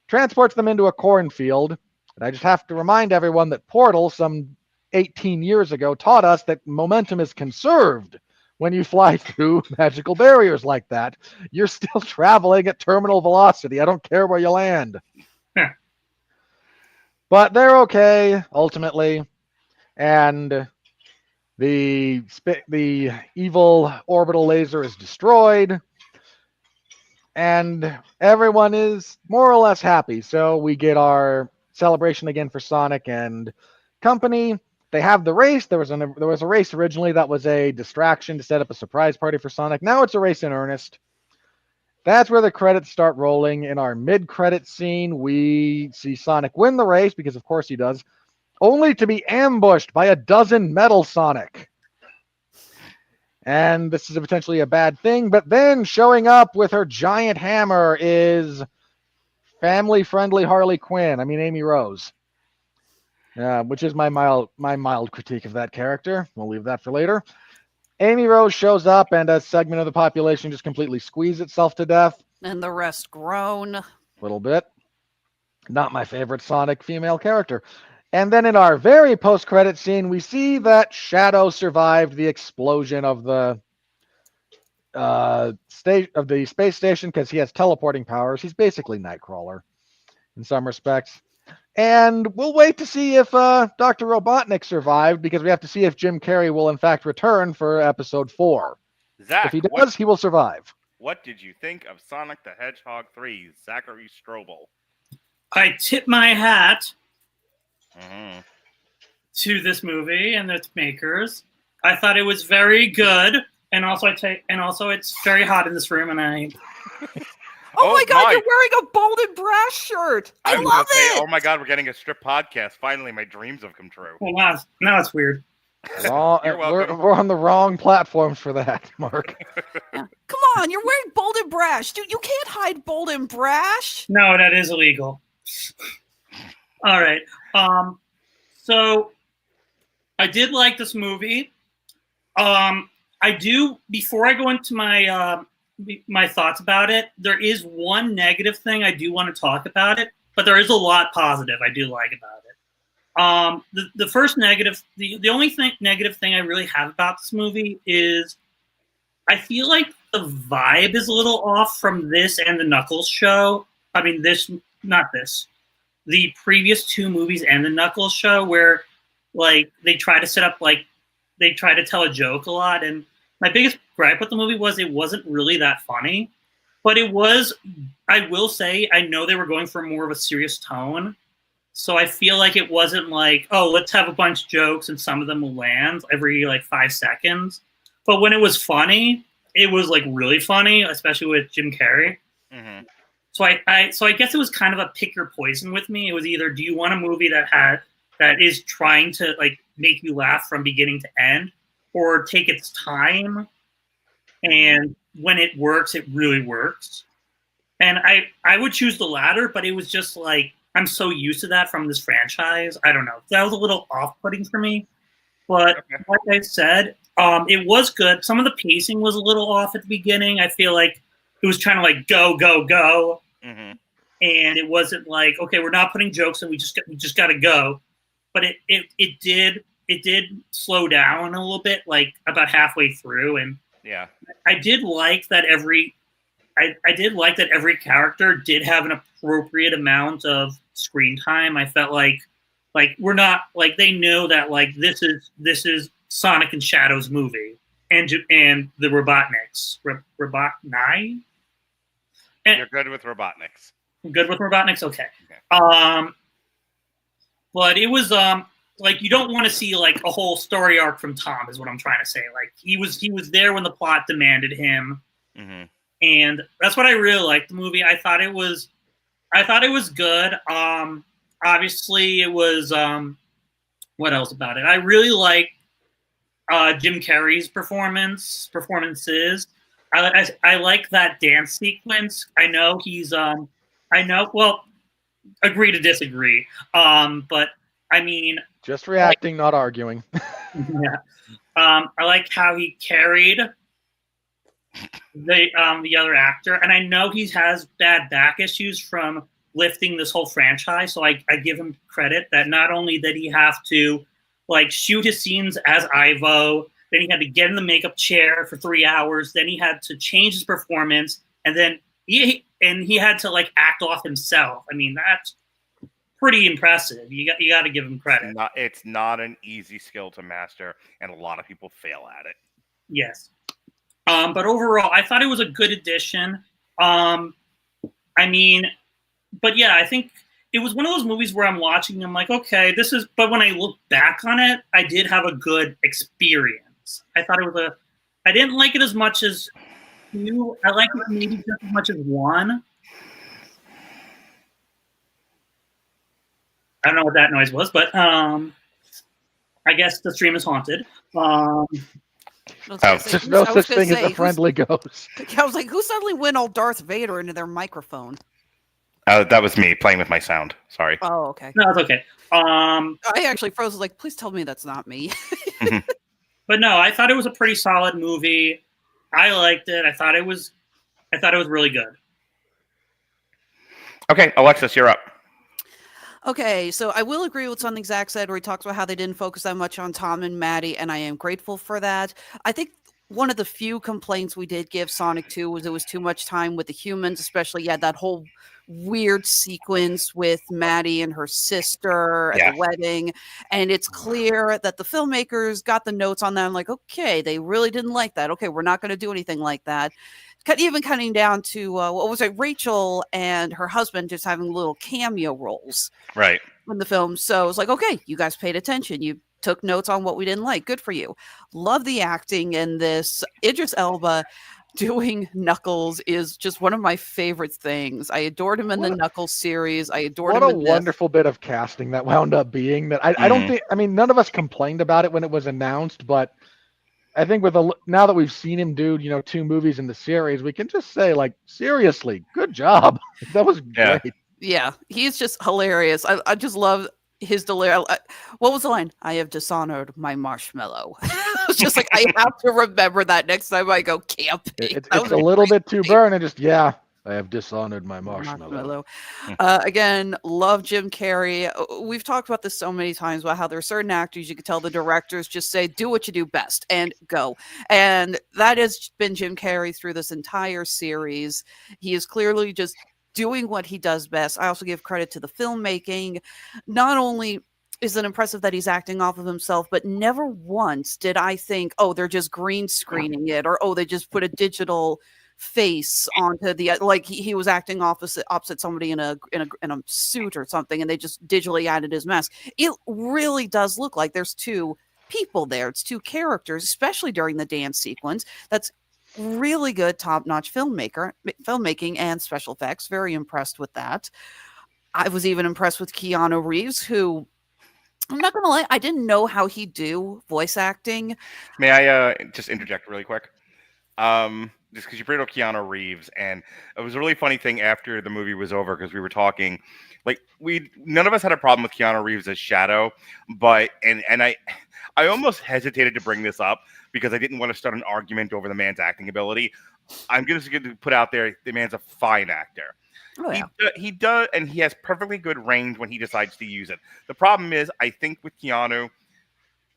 transports them into a cornfield. And I just have to remind everyone that Portal, some 18 years ago, taught us that momentum is conserved when you fly through magical barriers like that. You're still traveling at terminal velocity. I don't care where you land. Yeah. But they're okay, ultimately. And the evil orbital laser is destroyed. And everyone is more or less happy. So we get our celebration again for Sonic and company. They have the race. There was a race originally that was a distraction to set up a surprise party for Sonic. Now it's a race in earnest. That's where the credits start rolling. In our mid-credit scene, we see Sonic win the race, because of course he does, only to be ambushed by a dozen Metal Sonic. And this is potentially a bad thing, but then showing up with her giant hammer is family-friendly Harley Quinn. I mean, Amy Rose. Which is my mild critique of that character. We'll leave that for later. Amy Rose shows up, and a segment of the population just completely squeezes itself to death. And the rest groan. A little bit. Not my favorite Sonic female character. And then in our very post-credit scene, we see that Shadow survived the explosion of the space station because he has teleporting powers. He's basically Nightcrawler in some respects. And we'll wait to see if Dr. Robotnik survived, because we have to see if Jim Carrey will in fact return for episode 4. Zach, If he does, he will survive. What did you think of Sonic the Hedgehog 3, Zachary Strobel? I tip my hat Mm-hmm. to this movie and its makers. I thought it was very good, and also it's very hot in this room, and I. Oh my God, you're wearing a Bold and Brass shirt. I love it. Oh my God, we're getting a strip podcast. Finally, my dreams have come true. Well, now it's weird. You're welcome. We're on the wrong platforms for that, Mark. Come on, you're wearing Bold and Brash. Dude, you can't hide Bold and Brash. No, that is illegal. All right. So I did like this movie. I do, before I go into my thoughts about it, there is one negative thing I do want to talk about it, but there is a lot positive I do like about it. The first negative, the only negative thing I really have about this movie is I feel like the vibe is a little off from this and the Knuckles show. I mean, the previous two movies and the Knuckles show, where like they try to set up, like they try to tell a joke a lot. And my biggest gripe with the movie was it wasn't really that funny, but it was, I will say, I know they were going for more of a serious tone. So I feel like it wasn't like, oh, let's have a bunch of jokes and some of them will land every like 5 seconds. But when it was funny, it was like really funny, especially with Jim Carrey. Mm-hmm. So I guess it was kind of a pick your poison with me. It was either, do you want a movie that is trying to like make you laugh from beginning to end, or take its time, and when it works, it really works. And I would choose the latter, but it was just like, I'm so used to that from this franchise. I don't know. That was a little off-putting for me. But like I said, it was good. Some of the pacing was a little off at the beginning. I feel like it was trying to like go, go, go. Mm-hmm. And it wasn't like, okay, we're not putting jokes and we just got to go. But it did slow down a little bit, like about halfway through. And yeah, I did like that every character did have an appropriate amount of screen time. I felt like we're not like, they know that like this is Sonic and Shadow's movie, and the Robotniks, Robotnik. You're good with Robotniks. Good with Robotniks, okay. But it was like, you don't want to see like a whole story arc from Tom, is what I'm trying to say. Like he was there when the plot demanded him. Mm-hmm. And that's what I really liked the movie. I thought it was good. Obviously it was what else about it? I really like Jim Carrey's performances. I like that dance sequence. I know he's well, agree to disagree. But I mean, just reacting, not arguing. Yeah. I like how he carried the other actor, and I know he has bad back issues from lifting this whole franchise. So I give him credit that not only did he have to like shoot his scenes as Ivo, then he had to get in the makeup chair for 3 hours, then he had to change his performance, and then he had to like act off himself. I mean, that's pretty impressive. You got to give him credit. It's not an easy skill to master, and a lot of people fail at it. Yes. But overall, I thought it was a good addition. I mean, but yeah, I think it was one of those movies where I'm watching, I'm like, okay, but when I look back on it, I did have a good experience. I thought I didn't like it as much as 2. I like it maybe just as much as 1. I don't know what that noise was, but I guess the stream is haunted. There's no such thing as a friendly ghost. I was like, who suddenly went all Darth Vader into their microphone? That was me playing with my sound. Sorry. Oh, okay. No, it's okay. I actually froze. Like, please tell me that's not me. But no, I thought it was a pretty solid movie. I liked it. I thought it was really good. Okay, Alexis, you're up. Okay, so I will agree with something Zach said where he talks about how they didn't focus that much on Tom and Maddie, and I am grateful for that. I think one of the few complaints we did give Sonic 2 was it was too much time with the humans, especially, that whole weird sequence with Maddie and her sister at the wedding. And it's clear that the filmmakers got the notes on that. I'm like, okay, they really didn't like that. Okay, we're not going to do anything like that. Even cutting down to what was it, Rachel and her husband just having little cameo roles right in the film. So it was like, okay, you guys paid attention. You took notes on what we didn't like. Good for you. Love the acting in this. Idris Elba doing Knuckles is just one of my favorite things. I adored him in the Knuckles series. I adored him in this. What a wonderful bit of casting that wound up being. That I don't think. I mean, none of us complained about it when it was announced, but I think now that we've seen him do, 2 movies in the series, we can just say, like, seriously, good job. That was great. Yeah, he's just hilarious. I just love his delirium. What was the line? I have dishonored my marshmallow. It's just like, I have to remember that next time I go camping. It's a little bit too burn and just, I have dishonored my marshmallow. Again, love Jim Carrey. We've talked about this so many times about how there are certain actors you can tell the directors just say, do what you do best and go. And that has been Jim Carrey through this entire series. He is clearly just doing what he does best. I also give credit to the filmmaking. Not only is it impressive that he's acting off of himself, but never once did I think, oh, they're just green screening it, or, oh, they just put a digital face onto the, like he was acting opposite somebody in a suit or something, and they just digitally added his mask. It really does look like there's 2 people there. It's 2 characters, especially during the dance sequence. That's really good, top-notch filmmaking and special effects. Very impressed with that. I was even impressed with Keanu Reeves, who, I'm not gonna lie, I didn't know how he'd do voice acting. May I just interject really quick? Just because you brought up Keanu Reeves, and it was a really funny thing after the movie was over, because we were talking, like, none of us had a problem with Keanu Reeves as Shadow, but and I almost hesitated to bring this up because I didn't want to start an argument over the man's acting ability. I'm just going to put out there, the man's a fine actor. Oh, yeah. He does, and he has perfectly good range when he decides to use it. The problem is, I think with Keanu,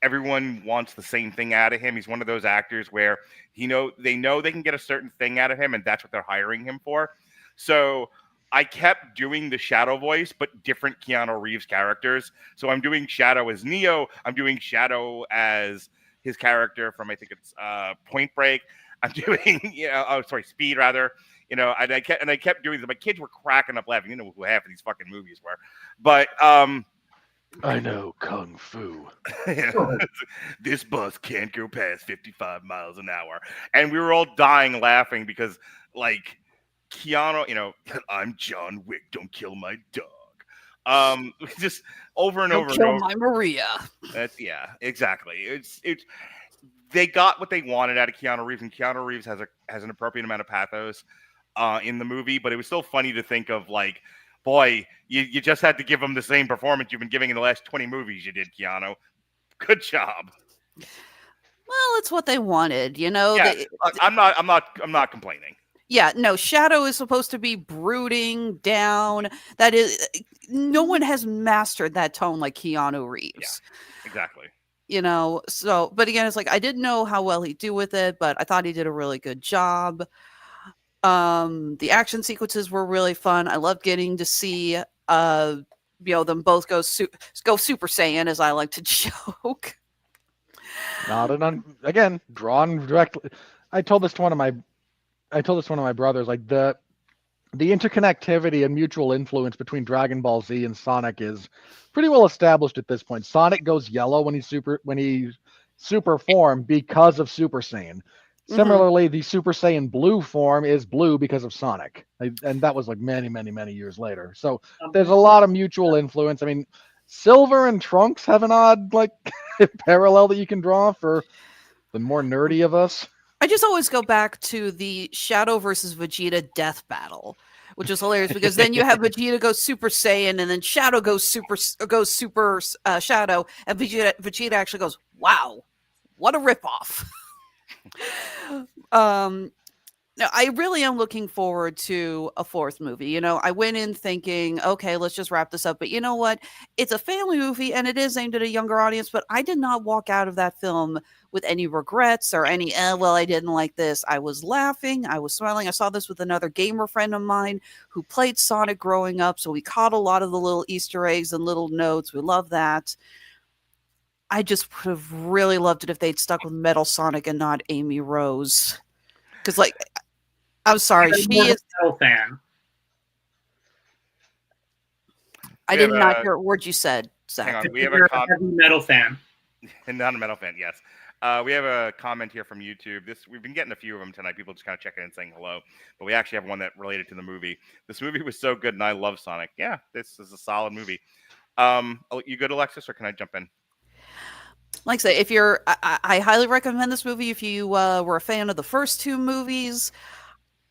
everyone wants the same thing out of him. He's one of those actors where they know they can get a certain thing out of him, and that's what they're hiring him for. So I kept doing the Shadow voice, but different Keanu Reeves characters. So I'm doing Shadow as Neo. I'm doing Shadow as his character from, I think it's Point Break. I'm doing, Speed rather. And I kept doing this. My kids were cracking up laughing. You know who half of these fucking movies were, but I know Kung Fu. This bus can't go past 55 miles an hour. And we were all dying laughing because, like, Keanu, I'm John Wick, don't kill my dog. Just over and over and over. My Maria. Exactly. It's they got what they wanted out of Keanu Reeves, and Keanu Reeves has an appropriate amount of pathos in the movie, but it was still funny to think of, like, boy, you just had to give him the same performance you've been giving in the last 20 movies you did, Keanu. Good job. Well, it's what they wanted, Yeah, I'm not complaining. Yeah, no, Shadow is supposed to be brooding down. That is, no one has mastered that tone like Keanu Reeves. Yeah, exactly. So, but again, it's like, I didn't know how well he'd do with it, but I thought he did a really good job. The action sequences were really fun. I loved getting to see them both go Super Saiyan, as I like to joke. Again, drawn directly. I told this to one of my brothers, like, the interconnectivity and mutual influence between Dragon Ball Z and Sonic is pretty well established at this point. Sonic goes yellow when he's super form because of Super Saiyan. Similarly, the Super Saiyan Blue form is blue because of Sonic, and that was like many, many, many years later. So there's a lot of mutual influence. I mean, Silver and Trunks have an odd like parallel that you can draw for the more nerdy of us. I just always go back to the Shadow versus Vegeta death battle, which is hilarious because then you have Vegeta go Super Saiyan, and then Shadow goes Super Shadow, and Vegeta actually goes, "Wow, what a ripoff." No, I really am looking forward to a fourth movie. You know, I went in thinking, okay, let's just wrap this up. But you know what? It's a family movie and it is aimed at a younger audience, but I did not walk out of that film with any regrets or any, well, I didn't like this. I was laughing. I was smiling. I saw this with another gamer friend of mine who played Sonic growing up. So we caught a lot of the little Easter eggs and little notes. We love that. I just would have really loved it if they'd stuck with Metal Sonic and not Amy Rose. Because, like, I'm sorry, she is a Metal fan. I did not hear a word you said, Zach. Hang on, we have You're a heavy metal fan. not a metal fan, yes. We have a comment here from YouTube. We've been getting a few of them tonight. People just kind of checking in and saying hello. But we actually have one that related to the movie. This movie was so good, and I love Sonic. Yeah, this is a solid movie. You good, Alexis, or can I jump in? Like I say, if you're, I highly recommend this movie. If you were a fan of the first two movies,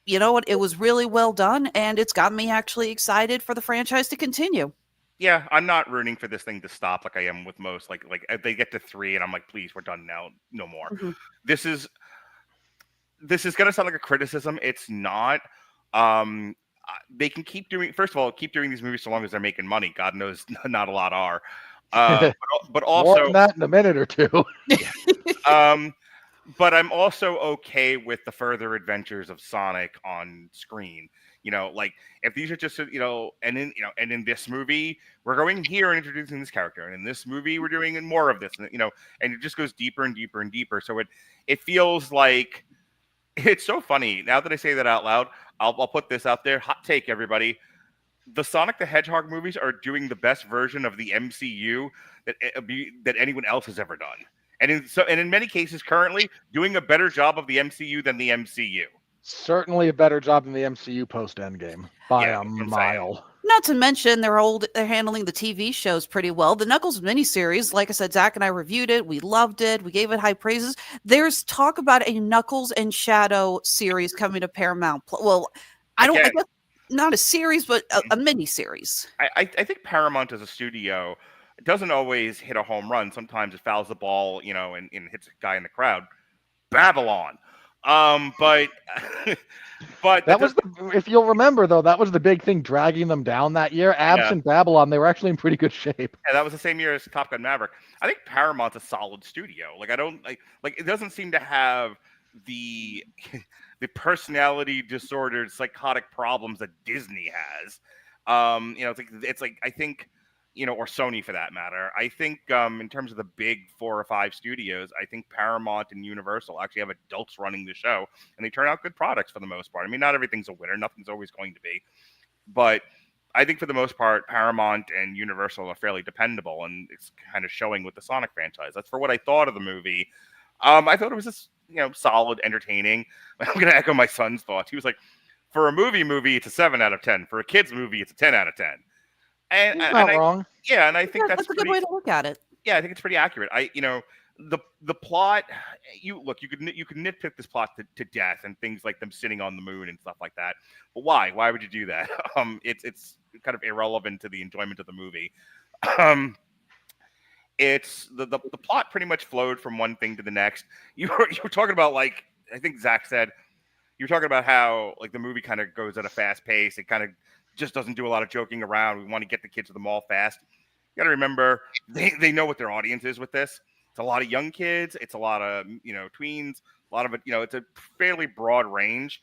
you know what? It was really well done, and it's got me actually excited for the franchise to continue. Yeah, I'm not rooting for this thing to stop like I am with most. Like they get to 3, and I'm like, please, we're done now, no more. Mm-hmm. This is gonna sound like a criticism. It's not. They can keep doing. First of all, keep doing these movies so long as they're making money. God knows, not a lot are. But also more than that in a minute or two. Yeah. But I'm also okay with the further adventures of Sonic on screen. You know, like if these are just and in this movie we're going here and introducing this character, and in this movie we're doing more of this, and and it just goes deeper and deeper and deeper. So it feels like it's so funny. Now that I say that out loud, I'll put this out there. Hot take, everybody. The Sonic the Hedgehog movies are doing the best version of the MCU that anyone else has ever done. And in many cases, currently doing a better job of the MCU than the MCU. Certainly a better job than the MCU post Endgame by a mile. Not to mention they're handling the TV shows pretty well. The Knuckles miniseries, like I said, Zach and I reviewed it. We loved it. We gave it high praises. There's talk about a Knuckles and Shadow series coming to Paramount. Well, I guess not a series, but a miniseries. I think Paramount as a studio doesn't always hit a home run. Sometimes it fouls the ball, and hits a guy in the crowd. Babylon. But that was if you'll remember though, that was the big thing dragging them down that year. Absent Babylon, they were actually in pretty good shape. Yeah, that was the same year as Top Gun Maverick. I think Paramount's a solid studio. Like I don't like it doesn't seem to have the personality disordered psychotic problems that Disney has. It's like I think or Sony for that matter. I think in terms of the big 4 or 5 studios, I think Paramount and Universal actually have adults running the show, and they turn out good products for the most part. I mean, not everything's a winner. Nothing's always going to be. But I think for the most part, Paramount and Universal are fairly dependable, and it's kind of showing with the Sonic franchise. That's for what I thought of the movie. I thought it was just, solid, entertaining. I'm going to echo my son's thoughts. He was like, for a movie, it's a 7 out of 10. For a kid's movie, it's a 10 out of 10. And not wrong. Yeah, and I think that's a good way to look at it. Yeah, I think it's pretty accurate. The plot. You could nitpick this plot to death and things like them sitting on the moon and stuff like that. But why? Why would you do that? It's kind of irrelevant to the enjoyment of the movie. It's the plot pretty much flowed from one thing to the next. You were talking about, like, I think Zach said, you were talking about how like the movie kind of goes at a fast pace. It kind of just doesn't do a lot of joking around. We want to get the kids to the mall fast. You got to remember, they know what their audience is with this. It's a lot of young kids. It's a lot of tweens. A lot of it, it's a fairly broad range.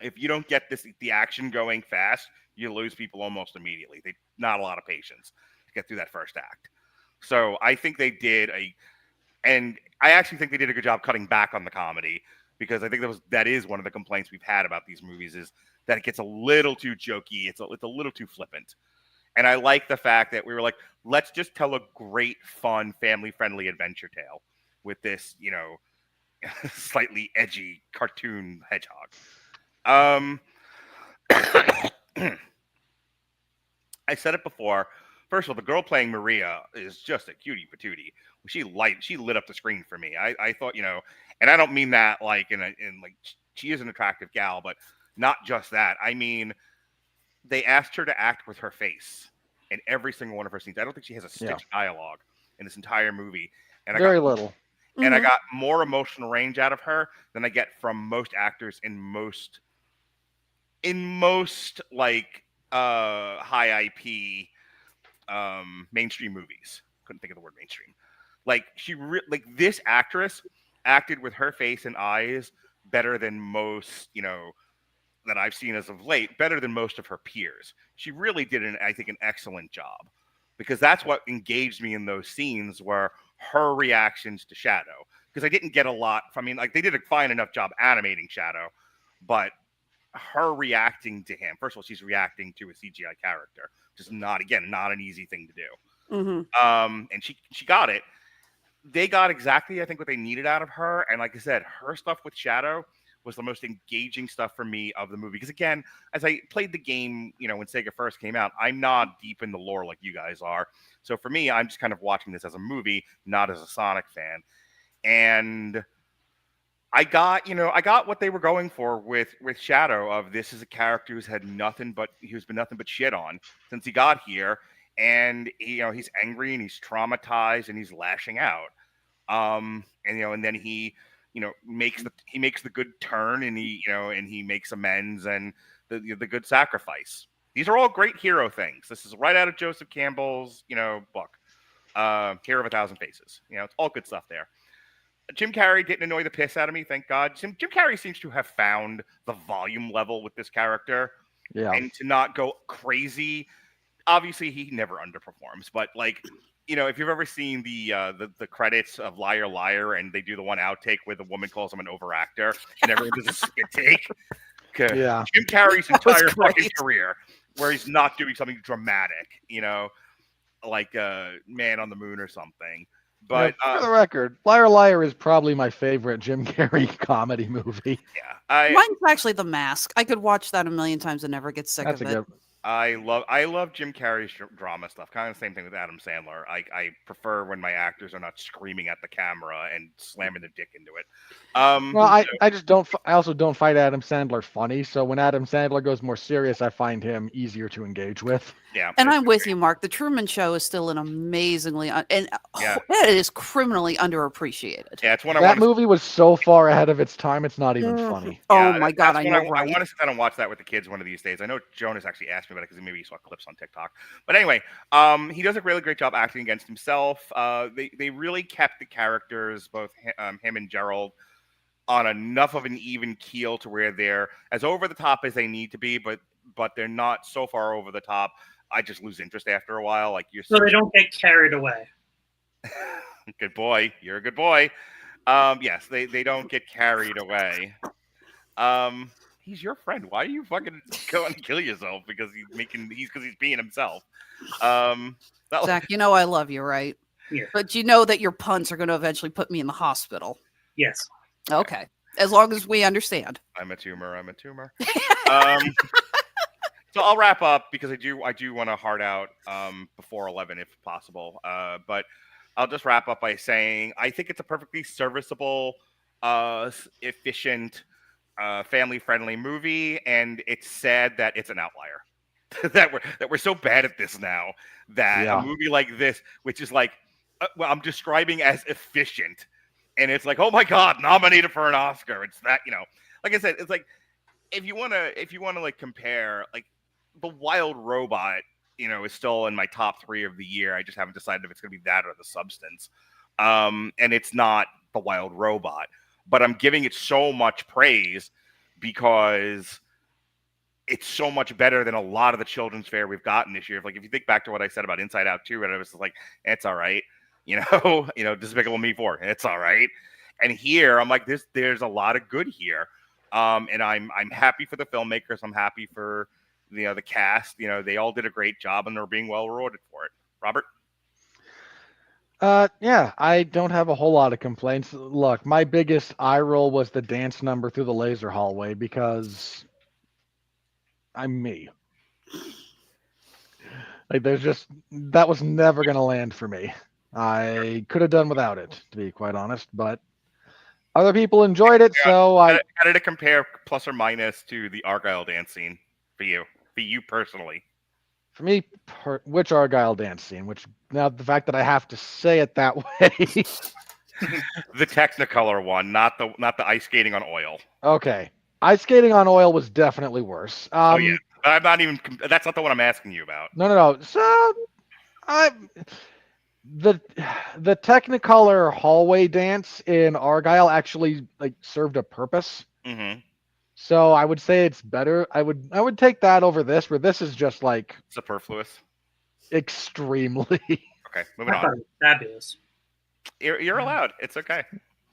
If you don't get the action going fast, you lose people almost immediately. They not a lot of patience to get through that first act. So I think they did and I actually think they did a good job cutting back on the comedy, because I think that is one of the complaints we've had about these movies is that it gets a little too jokey. It's a little too flippant. And I like the fact that we were like, let's just tell a great, fun, family-friendly adventure tale with this, slightly edgy cartoon hedgehog. Um, I said it before. First of all, the girl playing Maria is just a cutie patootie. She lit up the screen for me. I thought, and I don't mean that like in like she is an attractive gal, but not just that. I mean, they asked her to act with her face in every single one of her scenes. I don't think she has a stitch dialogue in this entire movie, and Very little. And I got more emotional range out of her than I get from most actors in most like high IP mainstream movies. Couldn't think of the word mainstream. Like like this actress acted with her face and eyes better than most, that I've seen as of late, better than most of her peers. She really did I think an excellent job, because that's what engaged me in those scenes were her reactions to Shadow. Because I didn't get a lot. Like they did a fine enough job animating Shadow, but her reacting to him. First of all, she's reacting to a CGI character, just not an easy thing to do. And she got it. They got exactly, I think, what they needed out of her. And like I said, her stuff with Shadow was the most engaging stuff for me of the movie. Because again, as I played the game, when Sega first came out, I'm not deep in the lore like you guys are. So for me, I'm just kind of watching this as a movie, not as a Sonic fan. And I got what they were going for with Shadow. Of this is a character who's been nothing but shit on since he got here, and he's angry and he's traumatized and he's lashing out. And then he makes the good turn, and he makes amends and the good sacrifice. These are all great hero things. This is right out of Joseph Campbell's book, Hero of a Thousand Faces. It's all good stuff there. Jim Carrey didn't annoy the piss out of me, thank God. Jim Carrey seems to have found the volume level with this character, and to not go crazy. Obviously, he never underperforms, but like, if you've ever seen the credits of Liar Liar, and they do the one outtake where the woman calls him an overactor, and everyone does a spit take. Yeah. Jim Carrey's entire fucking career, where he's not doing something dramatic, like Man on the Moon or something. But for the record, Liar Liar is probably my favorite Jim Carrey comedy movie. Yeah, mine's actually The Mask. I could watch that a million times and never get sick of it. I love Jim Carrey's drama stuff. Kind of the same thing with Adam Sandler. I prefer when my actors are not screaming at the camera and slamming their dick into it. I also don't find Adam Sandler funny. So when Adam Sandler goes more serious, I find him easier to engage with. Yeah, and I'm with you, Mark. The Truman Show is still an amazingly it is criminally underappreciated. Yeah, it's one that movie was so far ahead of its time. It's not even funny. Oh my God, I know, I right? want to sit down and watch that with the kids one of these days. I know Jonas actually asked me about it because maybe he saw clips on TikTok. But anyway, he does a really great job acting against himself. They really kept the characters, both him and Gerald, on enough of an even keel to where they're as over the top as they need to be, but they're not so far over the top. I just lose interest after a while. Like so they don't get carried away. Good boy. You're a good boy. Yes, they don't get carried away. He's your friend. Why are you fucking going to kill yourself because he's being himself? Zach, I love you, right? Yeah. But you know that your puns are going to eventually put me in the hospital. Yes. Okay. As long as we understand. I'm a tumor. So I'll wrap up because I do want to hard out before 11 if possible. But I'll just wrap up by saying I think it's a perfectly serviceable, efficient, family-friendly movie, and it's sad that it's an outlier. that we're so bad at this now that a movie like this, which is like I'm describing as efficient, and it's like, oh my God, nominated for an Oscar. It's that, like I said, it's like if you wanna like compare, like The Wild Robot, is still in my top 3 of the year. I just haven't decided if it's gonna be that or The Substance. And it's not The Wild Robot, but I'm giving it so much praise because it's so much better than a lot of the children's fare we've gotten this year. Like if you think back to what I said about Inside Out 2, and I was like, it's all right, Despicable Me 4, it's all right. And here I'm like, there's a lot of good here, and I'm happy for the filmmakers. I'm happy for the cast. They all did a great job and they're being well rewarded for it. Robert. Yeah, I don't have a whole lot of complaints. Look, my biggest eye roll was the dance number through the laser hallway because I'm me. Like, that was never gonna land for me. I could have done without it, to be quite honest, but other people enjoyed it, so How did it compare plus or minus to the Argyle dance scene for you personally? for me, which Argyle dance scene? Which now the fact that I have to say it that way. The Technicolor one, not the ice skating on oil. Okay, ice skating on oil was definitely worse. Oh yeah, but I'm not even. That's not the one I'm asking you about. No. So I the Technicolor hallway dance in Argyle actually like served a purpose. Mm-hmm. So I would say it's better. I would take that over this, where this is just like Superfluous. extremely. Okay, moving I on. thought it was fabulous. You're allowed. It's okay.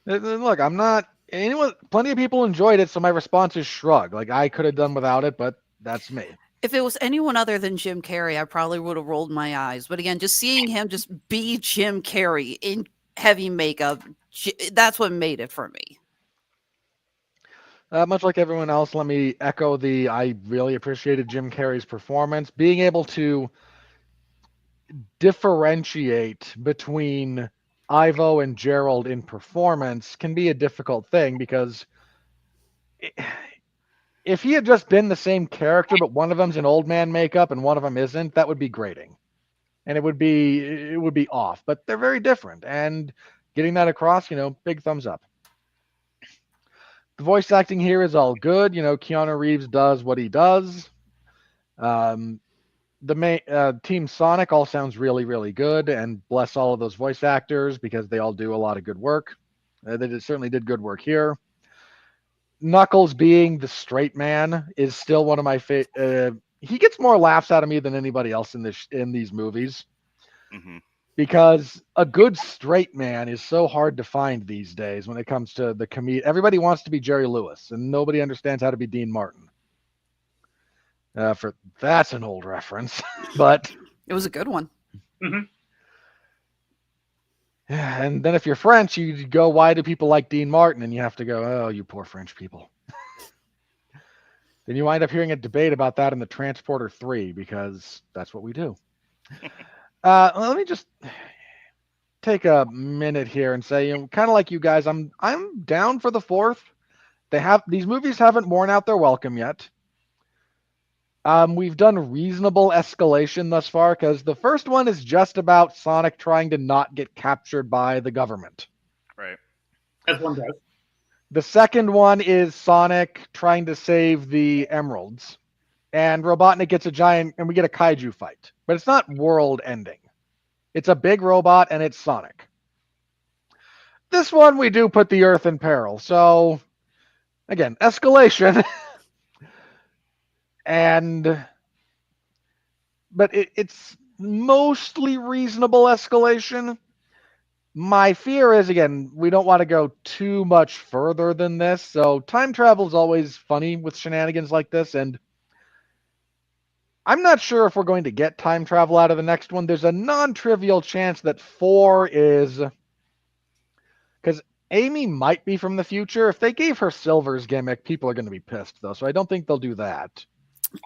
Look, I'm not. Anyone, plenty of people enjoyed it, so my response is shrug. Like I could have done without it, but that's me. If it was anyone other than Jim Carrey, I probably would have rolled my eyes. But again, just seeing him just be Jim Carrey in heavy makeup, that's what made it for me. Much like everyone else, let me echo I really appreciated Jim Carrey's performance. Being able to differentiate between Ivo and Gerald in performance can be a difficult thing because if he had just been the same character, but one of them's in old man makeup and one of them isn't, that would be grating. And it would be off. But they're very different. And getting that across, big thumbs up. The voice acting here is all good. Keanu Reeves does what he does. The main Team Sonic all sounds really, really good, and bless all of those voice actors because they all do a lot of good work. They certainly did good work here. Knuckles being the straight man is still one of my favorite. He gets more laughs out of me than anybody else in these movies. Mm-hmm. Because a good straight man is so hard to find these days when it comes to the comedian. Everybody wants to be Jerry Lewis, and nobody understands how to be Dean Martin. That's an old reference, but it was a good one. Mm-hmm. And then if you're French, you go, why do people like Dean Martin? And you have to go, oh, you poor French people. Then you wind up hearing a debate about that in the Transporter 3 because that's what we do. Let me just take a minute here and say, kind of like you guys, I'm down for the fourth. These movies haven't worn out their welcome yet. We've done reasonable escalation thus far because the first one is just about Sonic trying to not get captured by the government. Right. As one does. The second one is Sonic trying to save the emeralds. And Robotnik gets and we get a kaiju fight. But it's not world ending. It's a big robot and it's Sonic. This one we do put the Earth in peril. So, again, escalation. But it's mostly reasonable escalation. My fear is, again, we don't want to go too much further than this. So time travel is always funny with shenanigans like this. And I'm not sure if we're going to get time travel out of the next one. There's a non-trivial chance that 4 is... Because Amy might be from the future. If they gave her Silver's gimmick, people are going to be pissed, though. So I don't think they'll do that.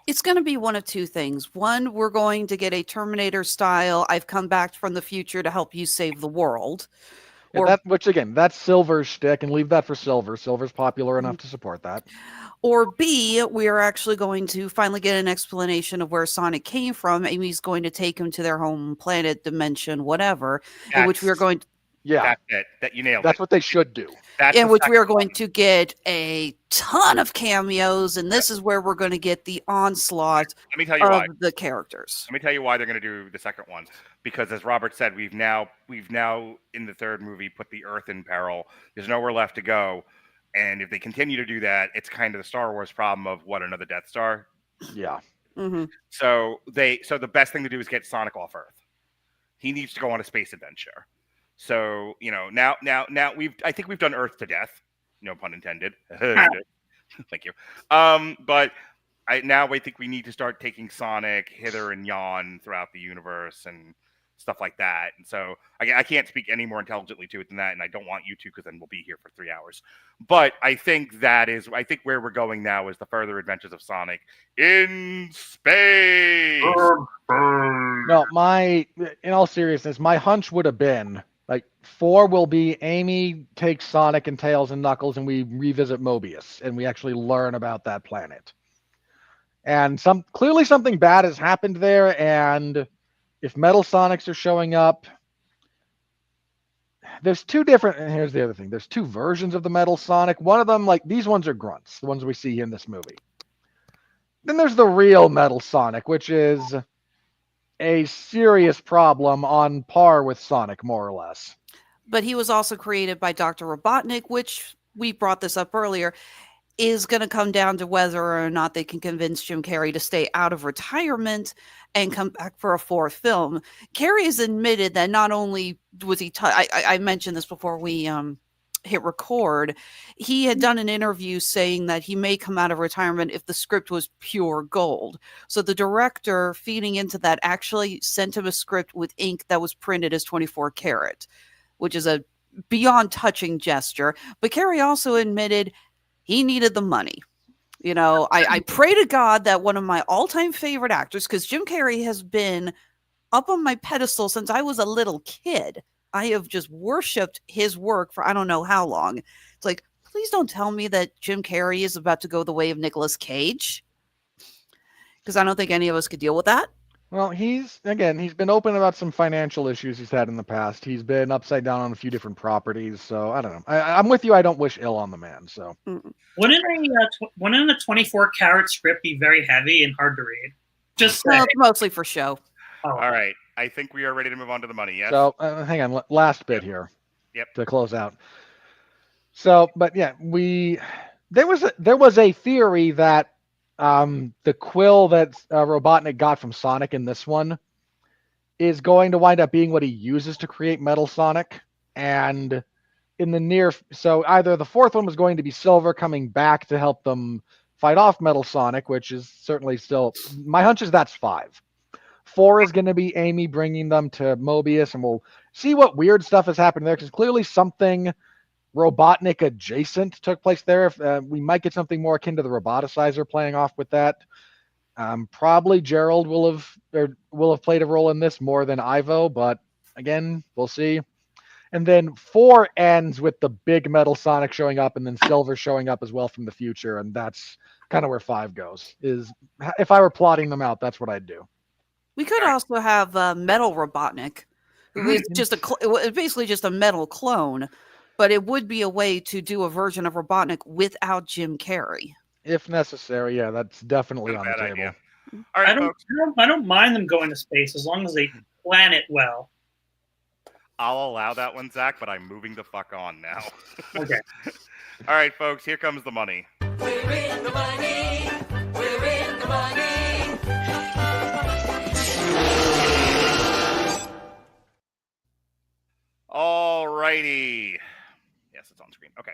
It's going to be one of two things. One, we're going to get a Terminator style, I've come back from the future to help you save the world. Which, again, that's Silver's shtick, and leave that for Silver. Silver's popular enough to support that. Or B, we are actually going to finally get an explanation of where Sonic came from. Amy's going to take him to their home planet, dimension, whatever, in which we are going to... Yeah, that's it. You nailed it. That's what they should do. In which we are going to get a ton of cameos, and this is where we're going to get the onslaught of the characters. Let me tell you why they're going to do the second one. Because as Robert said, we've now in the third movie put the Earth in peril. There's nowhere left to go, and if they continue to do that, it's kind of the Star Wars problem of what, another Death Star. Yeah. Mm-hmm. So the best thing to do is get Sonic off Earth. He needs to go on a space adventure. So, now I think we've done Earth to death. No pun intended. Thank you. But I think we need to start taking Sonic hither and yon throughout the universe and stuff like that. And so I can't speak any more intelligently to it than that, and I don't want you to, because then we'll be here for 3 hours. But I think where we're going now is the further adventures of Sonic in space. No, in all seriousness, my hunch would have been like 4 will be Amy takes Sonic and Tails and Knuckles, and we revisit Mobius, and we actually learn about that planet. And clearly something bad has happened there, and if Metal Sonics are showing up, there's 2 different, and here's the other thing, there's 2 versions of the Metal Sonic. One of them, like, these ones are grunts, the ones we see in this movie. Then there's the real Metal Sonic, which is a serious problem on par with Sonic, more or less. But he was also created by Dr. Robotnik, which we brought this up earlier, is going to come down to whether or not they can convince Jim Carrey to stay out of retirement and come back for a 4th film. Carrey has admitted that not only was he, I mentioned this before we hit record, he had done an interview saying that he may come out of retirement if the script was pure gold. So the director, feeding into that, actually sent him a script with ink that was printed as 24 karat, which is a beyond touching gesture. But Carrey also admitted he needed the money. You know, I pray to God that one of my all-time favorite actors, because Jim Carrey has been up on my pedestal since I was a little kid. I have just worshipped his work for I don't know how long. It's like, please don't tell me that Jim Carrey is about to go the way of Nicolas Cage, because I don't think any of us could deal with that. Well, he's been open about some financial issues he's had in the past. He's been upside down on a few different properties, so I don't know. I'm with you. I don't wish ill on the man. So wouldn't a 24 karat script be very heavy and hard to read? Just well, it's mostly for show. Oh. All right, I think we are ready to move on to the money. Yes. So hang on, last bit here. Yep. To close out. So, but yeah, there was a theory that the quill that Robotnik got from Sonic in this one is going to wind up being what he uses to create Metal Sonic. And so either the 4th one was going to be Silver coming back to help them fight off Metal Sonic, which is certainly still, my hunch is that's 5. 4 is going to be Amy bringing them to Mobius, and we'll see what weird stuff has happened there, because clearly something Robotnik adjacent took place there. We might get something more akin to the Roboticizer playing off with that. Probably Gerald will have played a role in this more than Ivo, but again, we'll see. And then 4 ends with the big Metal Sonic showing up, and then Silver showing up as well from the future, and that's kind of where 5 goes. If I were plotting them out, that's what I'd do. We could also have Metal Robotnik, who is just basically just a metal clone. But it would be a way to do a version of Robotnik without Jim Carrey. If necessary, yeah, that's definitely on the table. Idea. All right, folks. I don't mind them going to space as long as they plan it well. I'll allow that one, Zach, but I'm moving the fuck on now. Okay. All right, folks, here comes the money. We're in the money. We're in the money. All righty. Yes, it's on screen. Okay.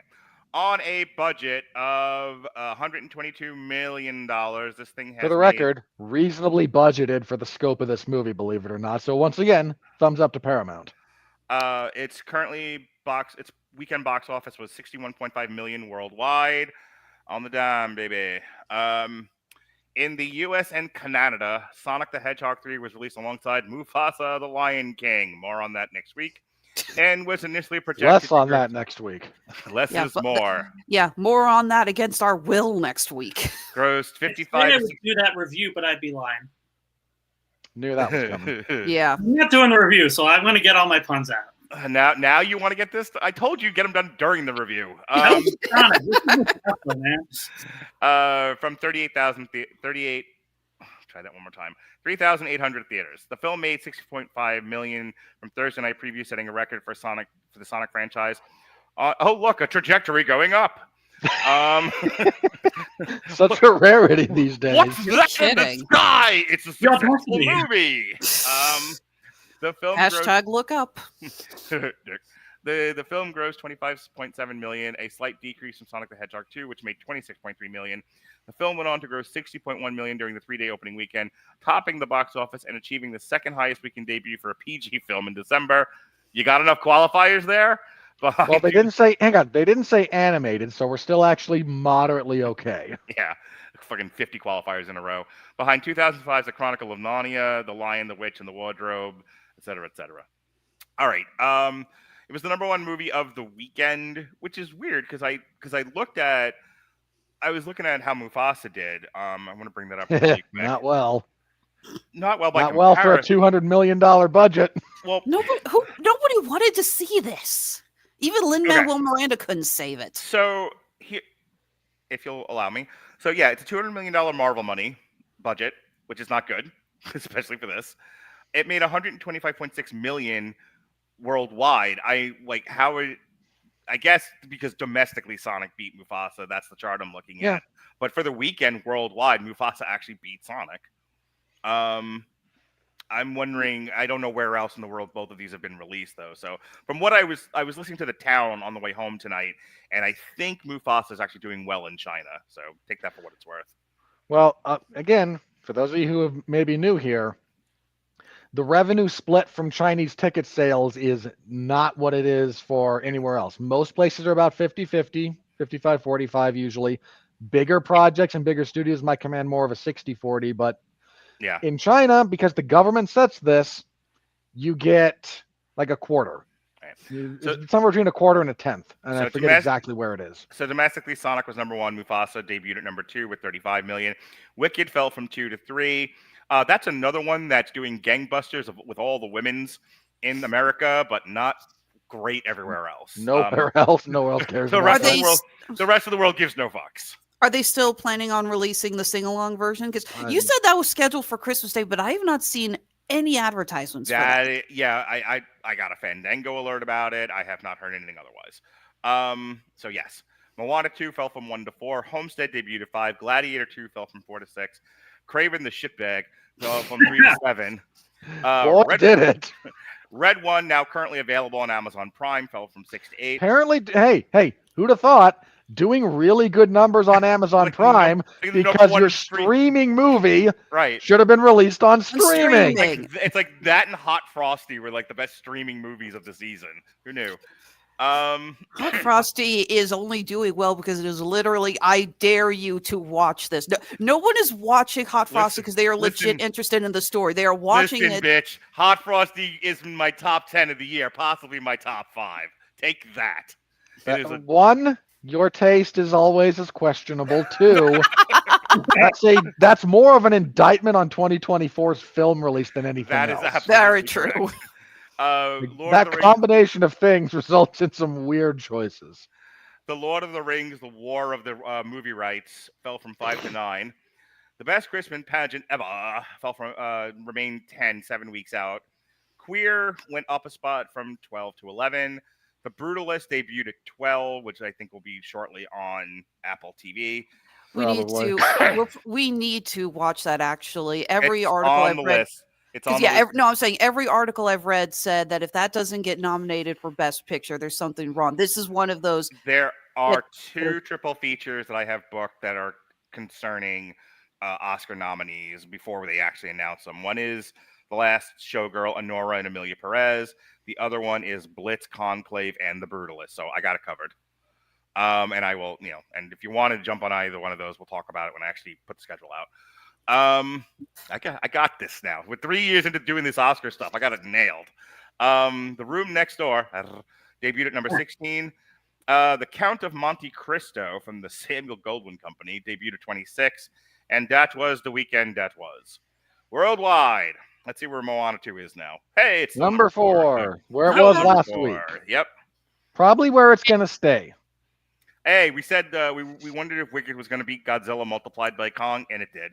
On a budget of $122 million, this thing has... For the record, reasonably budgeted for the scope of this movie, believe it or not. So once again, thumbs up to Paramount. It's currently its weekend box office was $61.5 million worldwide. On the dime, baby. In the US and Canada, Sonic the Hedgehog 3 was released alongside Mufasa the Lion King. More on that next week. And was initially projected... Less on that next week. Less is more. More on that against our will next week. Grossed 55... I would do that review, but I'd be lying. Knew that was coming. Yeah. I'm not doing the review, so I'm going to get all my puns out. Now you want to get this? I told you get them done during the review. From 3,800 theaters. The film made $6.5 million from Thursday night preview, setting a record for the Sonic franchise. Oh, look, a trajectory going up. Such a rarity these days. What's that in the sky? It's a successful movie. The film Hashtag look up. The film grossed $25.7 million, a slight decrease from Sonic the Hedgehog 2, which made $26.3 million. The film went on to gross $60.1 million during the 3-day opening weekend, topping the box office and achieving the second highest weekend debut for a PG film in December. You got enough qualifiers there? Well, they didn't say. Hang on, they didn't say animated, so we're still actually moderately okay. Yeah, fucking 50 qualifiers in a row. Behind 2005's The Chronicle of Narnia, The Lion, the Witch, and the Wardrobe, etc., etc. All right. It was the number one movie of the weekend, which is weird because I was looking at how Mufasa did. I want to bring that up really quick. Not well. Not well by Not well for a $200 million budget. Well, Nobody wanted to see this. Even Lin-Manuel Miranda couldn't save it. So here, if you'll allow me. So yeah, it's a $200 million Marvel money budget, which is not good, especially for this. It made $125.6 million worldwide. I guess because domestically Sonic beat Mufasa. That's the chart I'm looking at. But for the weekend worldwide, Mufasa actually beat Sonic. I'm wondering, I don't know where else in the world both of these have been released though. So from what I was listening to The Town on the way home tonight, and I think Mufasa is actually doing well in China. So take that for what it's worth. Well, again, for those of you who are maybe new here, the revenue split from Chinese ticket sales is not what it is for anywhere else. Most places are about 50-50, 55-45 usually. Bigger projects and bigger studios might command more of a 60-40, but yeah, in China, because the government sets this, you get like a quarter. Right. It's somewhere between a quarter and a tenth, and so I forget exactly where it is. So domestically, Sonic was number one. Mufasa debuted at number 2 with $35 million. Wicked fell from 2 to 3. That's another one that's doing gangbusters with all the women's in America, but not great everywhere else. Nowhere else. No one else cares. The rest of the world gives no fucks. Are they still planning on releasing the sing-along version? Because you said that was scheduled for Christmas Day, but I have not seen any advertisements for that. Yeah, I got a Fandango alert about it. I have not heard anything otherwise. So yes, Moana 2 fell from 1 to 4. Homestead debuted at 5. Gladiator 2 fell from 4 to 6. Craven the Shitbag fell from 3 to 7. Did it? Red One, now currently available on Amazon Prime, fell from 6 to 8. Apparently, hey, who'd have thought? Doing really good numbers on Amazon Prime because your streaming movie should have been released on streaming. It's like that and Hot Frosty were like the best streaming movies of the season. Who knew? Hot Frosty is only doing well because it is literally, I dare you to watch this. No one is watching Hot Frosty because they are legit interested in the story. They are watching it. Bitch. Hot Frosty is in my top 10 of the year, possibly my top 5. Take that. One, your taste is always as questionable. 2, that's more of an indictment on 2024's film release than anything else. That is very true. That combination of things results in some weird choices. The Lord of the Rings, The War of the Movie Rights, fell from 5 to 9. The Best Christmas Pageant Ever fell from remained 10, 7 weeks out. Queer went up a spot from 12 to 11. The Brutalist debuted at 12, which I think will be shortly on Apple TV. We need to watch that. Actually, every it's article on I've the read. List. It's on the list. I'm saying every article I've read said that if that doesn't get nominated for Best Picture, there's something wrong. This is one of those. There are 2 triple features that I have booked that are concerning Oscar nominees before they actually announce them. One is The Last Showgirl, Honora and Amelia Perez. The other one is Blitz, Conclave, and The Brutalist. So I got it covered. And I will, and if you want to jump on either one of those, we'll talk about it when I actually put the schedule out. I got this now. With 3 years into doing this Oscar stuff, I got it nailed. The Room Next Door debuted at number 16. The Count of Monte Cristo from the Samuel Goldwyn Company debuted at 26. And that was the weekend that was. Worldwide. Let's see where Moana 2 is now. Hey, it's number 4, where it was last week. Yep. Probably where it's going to stay. Hey, we said we wondered if Wicked was going to beat Godzilla multiplied by Kong, and it did.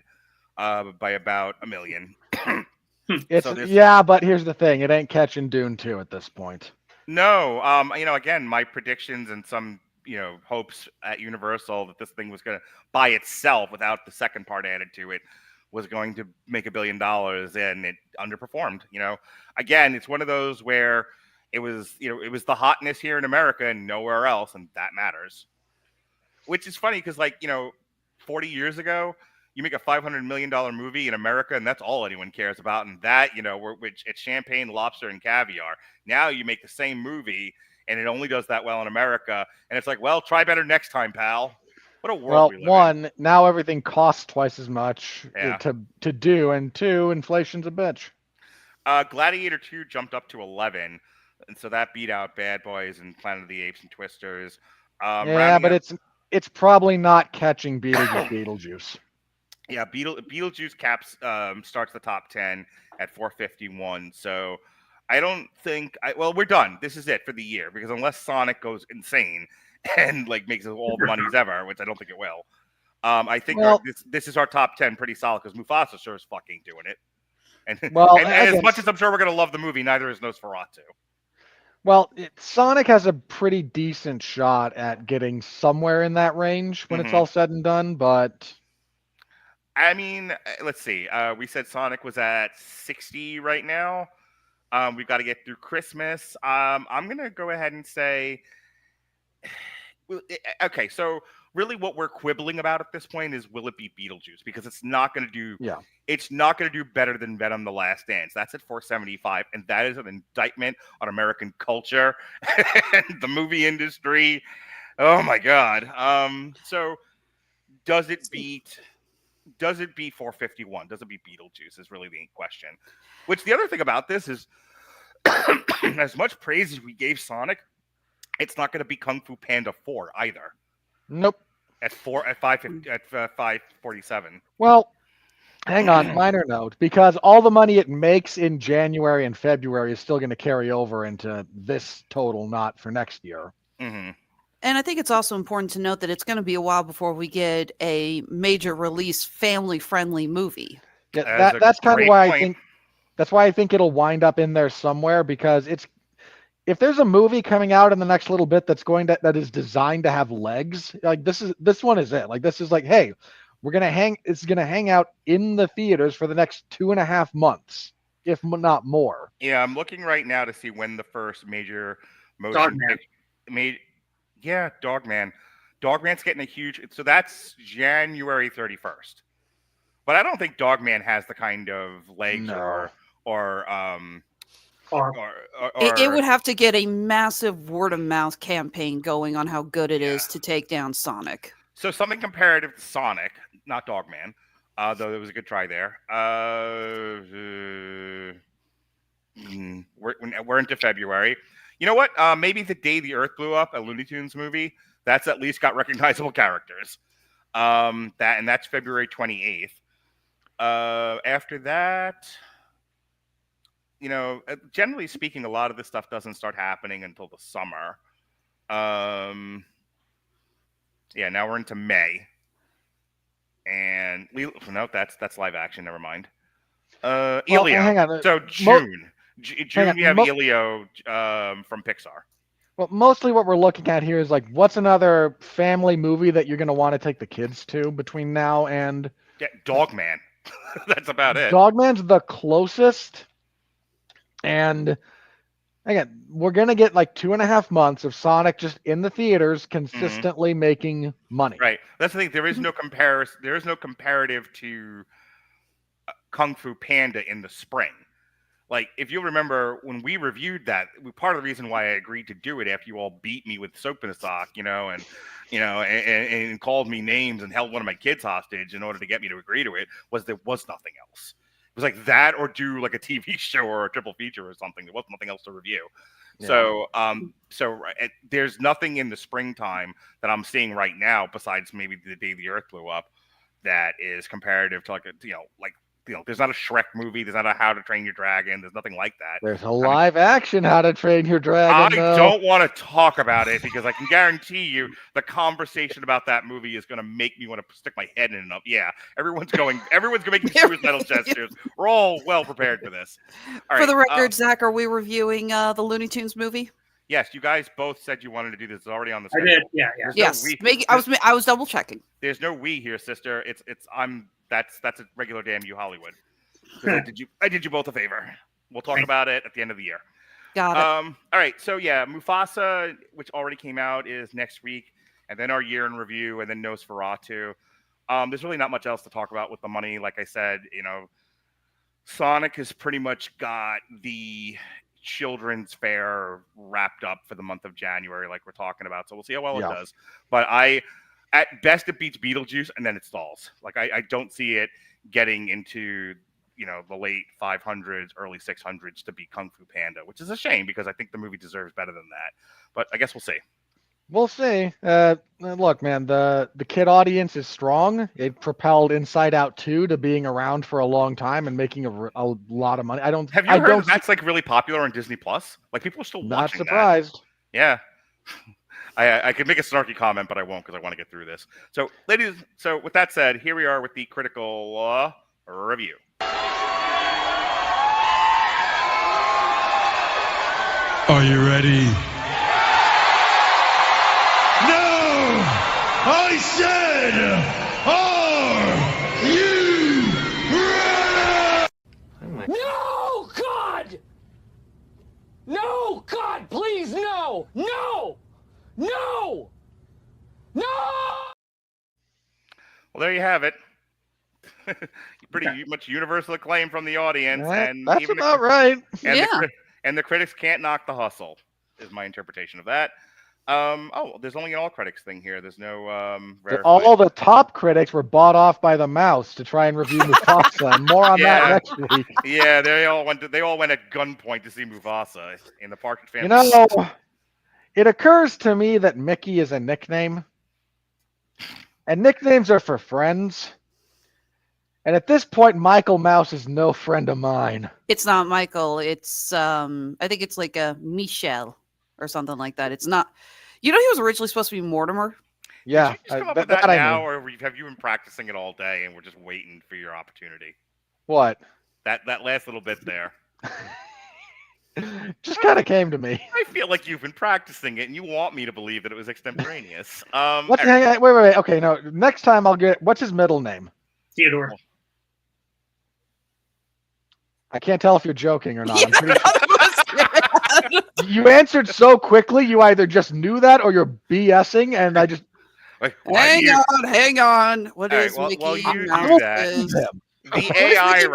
By about 1 million. But here's the thing. It ain't catching Dune 2 at this point. No. Again, my predictions and some, hopes at Universal that this thing was going to, by itself, without the second part added to it, was going to make $1 billion, and it underperformed. Again, it's one of those where it was it was the hotness here in America and nowhere else, and that matters. Which is funny because 40 years ago, you make a $500 million movie in America, and that's all anyone cares about. And that, which it's champagne, lobster, and caviar. Now you make the same movie, and it only does that well in America. And it's like, well, try better next time, pal. What a world we live in. Now everything costs twice as much Yeah. to do, and two, inflation's a bitch. Gladiator 2 jumped up to 11, and so that beat out Bad Boys and Planet of the Apes and Twisters. Yeah, but it's probably not catching Beetlejuice. Yeah, Beetlejuice caps starts the top 10 at 451. So I don't think we're done. This is it for the year, because unless Sonic goes insane and makes all the monies ever, which I don't think it will. I think this is our top 10 pretty solid, because Mufasa sure is fucking doing it. And, and as much as I'm sure we're gonna love the movie, neither is Nosferatu. Well, Sonic has a pretty decent shot at getting somewhere in that range when it's all said and done, but I mean, let's see. We said Sonic was at 60 right now. We've got to get through Christmas. I'm going to go ahead and say, okay, so really what we're quibbling about at this point is, will it be Beetlejuice? Because it's not going to do it's not going to do better than Venom: The Last Dance. That's at 475, and that is an indictment on American culture and the movie industry. Oh my god. So does it beat 451? Does it beat Beetlejuice is really the question. Which the other thing about this is, as much praise as we gave Sonic, it's not going to be Kung Fu Panda 4 either. Nope. At 547. Well, hang on, minor note, because all the money it makes in January and February is still going to carry over into this total, not for next year. Mm-hmm. And I think it's also important to note that it's going to be a while before we get a major release, family-friendly movie. Yeah, that's kind of why I think it'll wind up in there somewhere, because if there's a movie coming out in the next little bit that is designed to have legs, this one is it. This is hey, it's gonna hang out in the theaters for the next 2.5 months, if not more. Yeah, I'm looking right now to see when the first major motion made. Yeah, Dogman. Dogman's getting a huge. So that's January 31st. But I don't think Dogman has the kind of legs It would have to get a massive word of mouth campaign going on how good it is to take down Sonic. So something comparative to Sonic, not Dogman, though there was a good try there. We're into February. You know what? Maybe The Day the Earth Blew Up, a Looney Tunes movie. That's at least got recognizable characters. That's February 28th. After that, generally speaking, a lot of this stuff doesn't start happening until the summer. Now we're into May. And that's live action. Never mind. Elio. Hang on. So June. June, you have Elio from Pixar. Well, mostly what we're looking at here is what's another family movie that you're going to want to take the kids to between now and... Yeah, Dogman. That's about it. Dogman's the closest. And again, we're going to get 2.5 months of Sonic just in the theaters consistently making money. Right. That's the thing. There is no comparison. There is no comparative to Kung Fu Panda in the spring. If you remember when we reviewed that, part of the reason why I agreed to do it after you all beat me with soap in a sock, and called me names and held one of my kids hostage in order to get me to agree to it, was there was nothing else. It was that, or do a TV show or a triple feature or something. There was nothing else to review. Yeah. So there's nothing in the springtime that I'm seeing right now besides maybe The Day the Earth Blew Up that is comparative to there's not a Shrek movie. There's not a How to Train Your Dragon. There's nothing like that. There's a live action How to Train Your Dragon. I don't want to talk about it because I can guarantee you the conversation about that movie is going to make me want to stick my head in it. Yeah, everyone's going making suicidal gestures. We're all well prepared for this. All for the record, Zach, are we reviewing the Looney Tunes movie? Yes, you guys both said you wanted to do this. It's already on the schedule. I did. Yeah. Yes. I was double checking. There's no we here, sister. That's a regular damn you Hollywood. I did you both a favor. We'll talk about it at the end of the year. Got it. All right, so yeah, Mufasa, which already came out, is next week, and then our year in review, and then Nosferatu. There's really not much else to talk about with the money. Like I said, Sonic has pretty much got the children's fair wrapped up for the month of January, like we're talking about. So we'll see how well it does. But at best, it beats Beetlejuice, and then it stalls. Like I don't see it getting into the late 500s, early 600s to beat Kung Fu Panda, which is a shame because I think the movie deserves better than that. But I guess we'll see. We'll see. Look, man, the kid audience is strong. It propelled Inside Out 2 to being around for a long time and making a lot of money. Have you heard that's like really popular on Disney Plus? Like people are still watching. Not surprised. That. Yeah. I could make a snarky comment, but I won't because I want to get through this. So, ladies, with that said, here we are with the critical review. Are you ready? No! I said, are you ready? No, God! No, God, please, no! No! No! No! Well, there you have it. Pretty much universal acclaim from the audience, and that's even about right. And the critics can't knock the hustle, is my interpretation of that. There's only an all critics thing here. There's no all the top critics were bought off by the mouse to try and review Mufasa, and more on that next week. Yeah, they all went at gunpoint to see Mufasa in the Partridge Family. It occurs to me that Mickey is a nickname, and nicknames are for friends. And at this point, Michael Mouse is no friend of mine. It's not Michael. It's I think it's like a Michelle or something like that. It's not. He was originally supposed to be Mortimer. Did Yeah, you just come up with that now, or have you been practicing it all day and we're just waiting for your opportunity? What? That last little bit there. Just kind of came to me. I feel like you've been practicing it, and you want me to believe that it was extemporaneous. Wait. Okay, no. Next time I'll get. What's his middle name? Theodore. I can't tell if you're joking or not. Yeah, I'm pretty sure. You answered so quickly. You either just knew that or you're BSing, and I just. Hang on. What is Mickey? Well, you do Mouse that. is- The AI.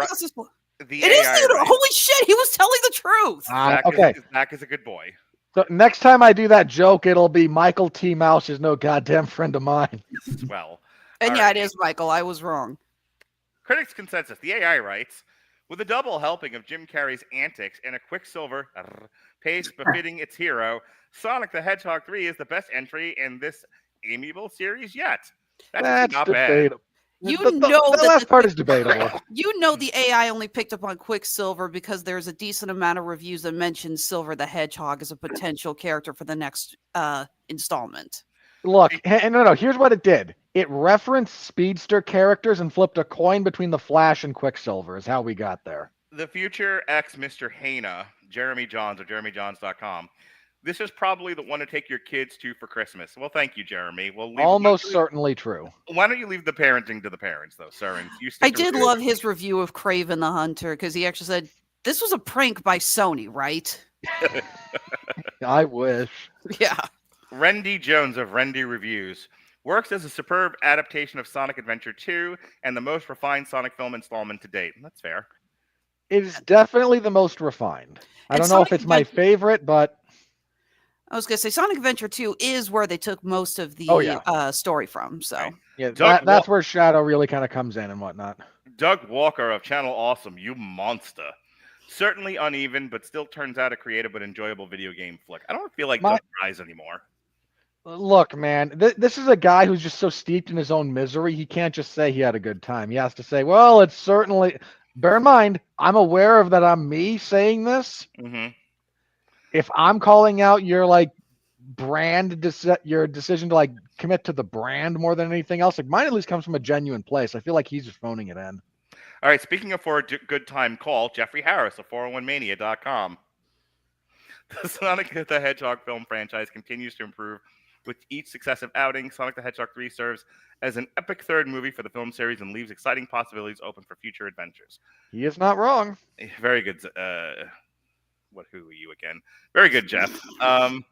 It is Theodore. Holy shit! He was telling the truth. Okay. Zach is a good boy. So next time I do that joke, it'll be Michael T. Mouse is no goddamn friend of mine. Well. And it is Michael. I was wrong. Critics' consensus. The AI writes, with a double helping of Jim Carrey's antics and a Quicksilver pace befitting its hero, Sonic the Hedgehog 3 is the best entry in this amiable series yet. That's not debatable. bad. The last part is debatable. The AI only picked up on Quicksilver because there's a decent amount of reviews that mention Silver the Hedgehog as a potential character for the next installment. Look, no. Here's what it did. It referenced speedster characters and flipped a coin between the Flash and Quicksilver is how we got there. The future ex Mr. Hejna, Jeremy Johns of JeremyJohns.com. This is probably the one to take your kids to for Christmas. Well, thank you, Jeremy. Certainly true. Why don't you leave the parenting to the parents, though, sir? And I did love his review of Craven the Hunter because he actually said, this was a prank by Sony, right? I wish. Yeah. Rendy Jones of Rendy Reviews works as a superb adaptation of Sonic Adventure 2 and the most refined Sonic film installment to date. That's fair. It is definitely the most refined. I don't know if it's my favorite, but... I was going to say Sonic Adventure 2 is where they took most of the story from. So yeah, that's where Shadow really kind of comes in and whatnot. Doug Walker of Channel Awesome, you monster. Certainly uneven, but still turns out a creative but enjoyable video game flick. I don't feel like Doug Rise anymore. Look, man, this is a guy who's just so steeped in his own misery. He can't just say he had a good time. He has to say, well, it's certainly... Bear in mind, I'm aware of that I'm me saying this. Mm-hmm. If I'm calling out your your decision to commit to the brand more than anything else, mine at least comes from a genuine place. I feel like he's just phoning it in. All right, speaking of for a good time call, Jeffrey Harris of 401mania.com. The Sonic the Hedgehog film franchise continues to improve with each successive outing. Sonic the Hedgehog 3 serves as an epic third movie for the film series and leaves exciting possibilities open for future adventures. He is not wrong. Very good. who are you again? Very good, Jeff. God,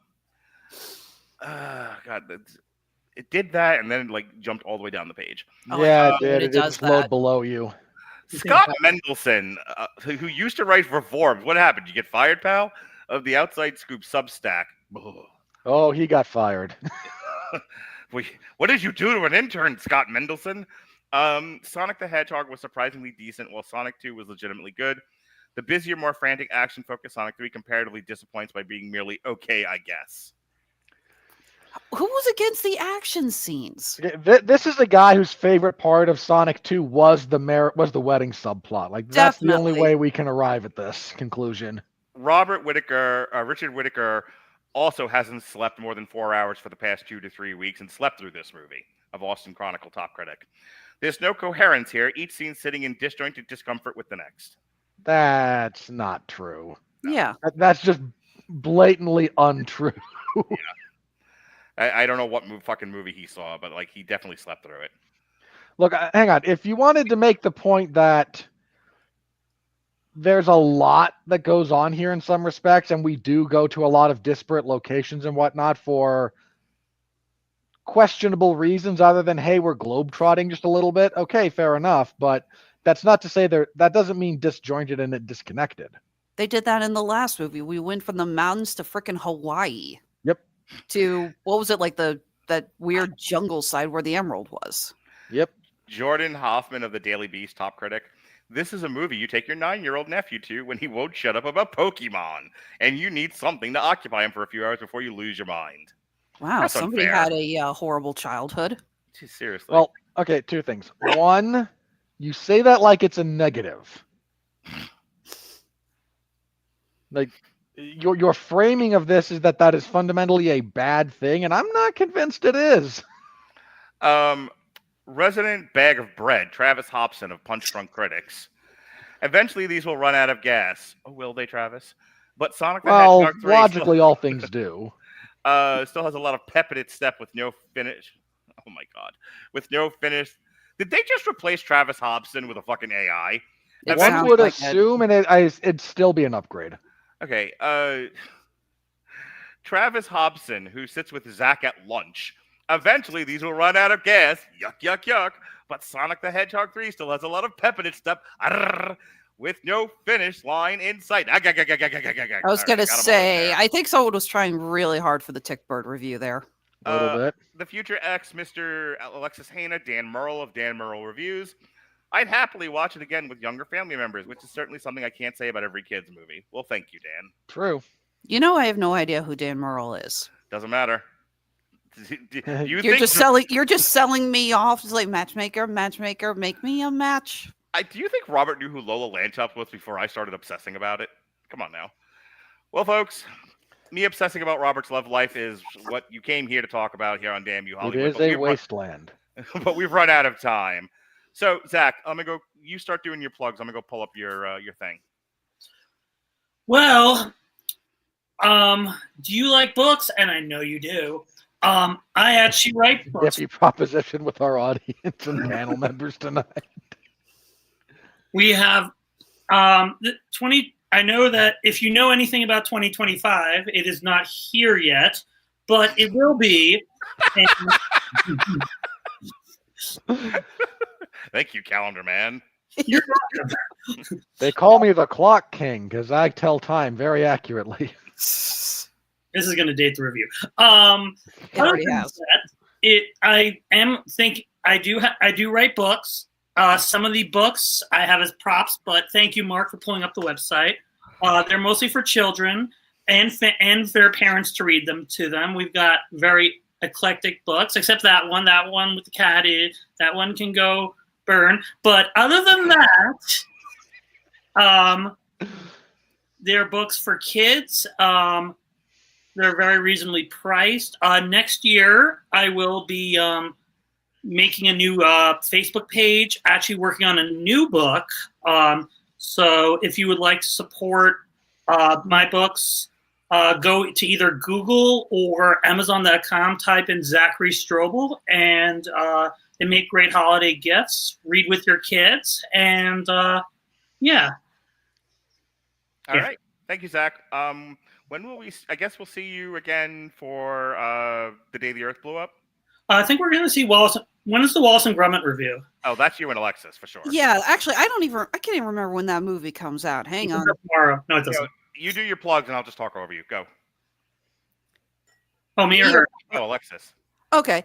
it did that and then like jumped all the way down the page. Oh, I Yeah, hate it when did. it It didn't does load that. below you. Scott Mendelson, who used to write for Forbes, what happened? You get fired, pal? Of the Outside Scoop Substack. Ugh. Oh, he got fired. What did you do to an intern, Scott Mendelson? Sonic the Hedgehog was surprisingly decent, while Sonic 2 was legitimately good. The busier, more frantic, action-focused Sonic 3 comparatively disappoints by being merely okay, I guess. Who was against the action scenes? This is the guy whose favorite part of Sonic 2 was the wedding subplot. Like that's the only Definitely. way we can arrive at this conclusion. Richard Whittaker also hasn't slept more than 4 hours for the past 2 to 3 weeks and slept through this movie, of Austin Chronicle top critic. There's no coherence here, each scene sitting in disjointed discomfort with the next. That's not true. Yeah. That's just blatantly untrue. I don't know what fucking movie he saw, but like he definitely slept through it. Look, hang on. If you wanted to make the point that there's a lot that goes on here in some respects, and we do go to a lot of disparate locations and whatnot for questionable reasons other than, hey, we're globetrotting just a little bit. Okay, fair enough. But that's not to say that doesn't mean disjointed and disconnected. They did that in the last movie. We went from the mountains to frickin' Hawaii. Yep. To, what was it, like that weird jungle side where the emerald was? Yep. Jordan Hoffman of the Daily Beast, top critic. This is a movie you take your 9-year-old nephew to when he won't shut up about Pokemon, and you need something to occupy him for a few hours before you lose your mind. Wow, That's somebody unfair. had a horrible childhood. Seriously. Well, okay, two things. One, you say that like it's a negative. Like your framing of this is that is fundamentally a bad thing, and I'm not convinced it is. Resident bag of bread, Travis Hobson of Punch Drunk Critics. Eventually, these will run out of gas. Oh, will they, Travis? But Sonic the Well, Hedgehog 3 logically, all things do. still has a lot of pep in its step with no finish. Oh my god, with no finish. Did they just replace Travis Hobson with a fucking AI? It One sounds would like it. assume, and it'd still be an upgrade. Okay, Travis Hobson, who sits with Zach at lunch. Eventually, these will run out of gas. Yuck, yuck, yuck. But Sonic the Hedgehog 3 still has a lot of pep in its step. Arrgh, with no finish line in sight. I was going to say, I think someone was trying really hard for the Tick Bird review there. A little bit. The Future X, Mr. Alexis Hejna, Dan Merle of Dan Merle Reviews. I'd happily watch it again with younger family members, which is certainly something I can't say about every kid's movie. Well, thank you, Dan. True. You know, I have no idea who Dan Merle is. Doesn't matter. You're just selling me off. It's like matchmaker, make me a match. Do you think Robert knew who Lola Lanchop was before I started obsessing about it? Come on now. Well, folks, me obsessing about Robert's love life is what you came here to talk about here on Damn You Hollywood. It is a wasteland. But we've run out of time. So, Zach, I'm gonna go. You start doing your plugs. I'm gonna go pull up your thing. Well, do you like books? And I know you do. I actually write books. Iffy proposition with our audience and panel members tonight. We have 20. I know that if you know anything about 2025, it is not here yet, but it will be. Thank you, calendar man. You're welcome. They call me the Clock King because I tell time very accurately. This is going to date the review. It already has. I do write books. Some of the books I have as props, but thank you, Mark, for pulling up the website. They're mostly for children and their parents to read them to them. We've got very eclectic books, except that one with the cat. That one can go burn. But other than that, they're books for kids. They're very reasonably priced. Next year, I will be making a new Facebook page, actually working on a new book. So if you would like to support my books, go to either Google or Amazon.com, type in Zachary Strobel, and they make great holiday gifts. Read with your kids, and yeah. All right. Thank you, Zach. When will we? I guess we'll see you again for the day the Earth blew up. I think we're going to see Wallace. When is the Wallace and Gromit review? Oh, that's you and Alexis for sure. Yeah, actually, I can't even remember when that movie comes out. Hang on. Tomorrow. No, it doesn't. You do your plugs, and I'll just talk over you. Go. Oh, me or her? Oh, Alexis. Okay.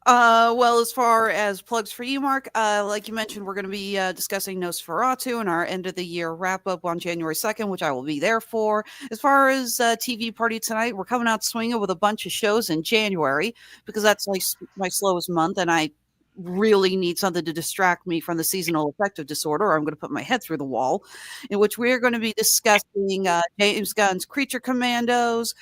Well, as far as plugs for you, Mark, like you mentioned, we're going to be discussing Nosferatu in our end of the year wrap up on January 2nd, which I will be there for. As far as TV party tonight, we're coming out swinging with a bunch of shows in January because that's like my slowest month, and I really need something to distract me from the seasonal affective disorder, or I'm going to put my head through the wall, in which we're going to be discussing James Gunn's Creature Commandos,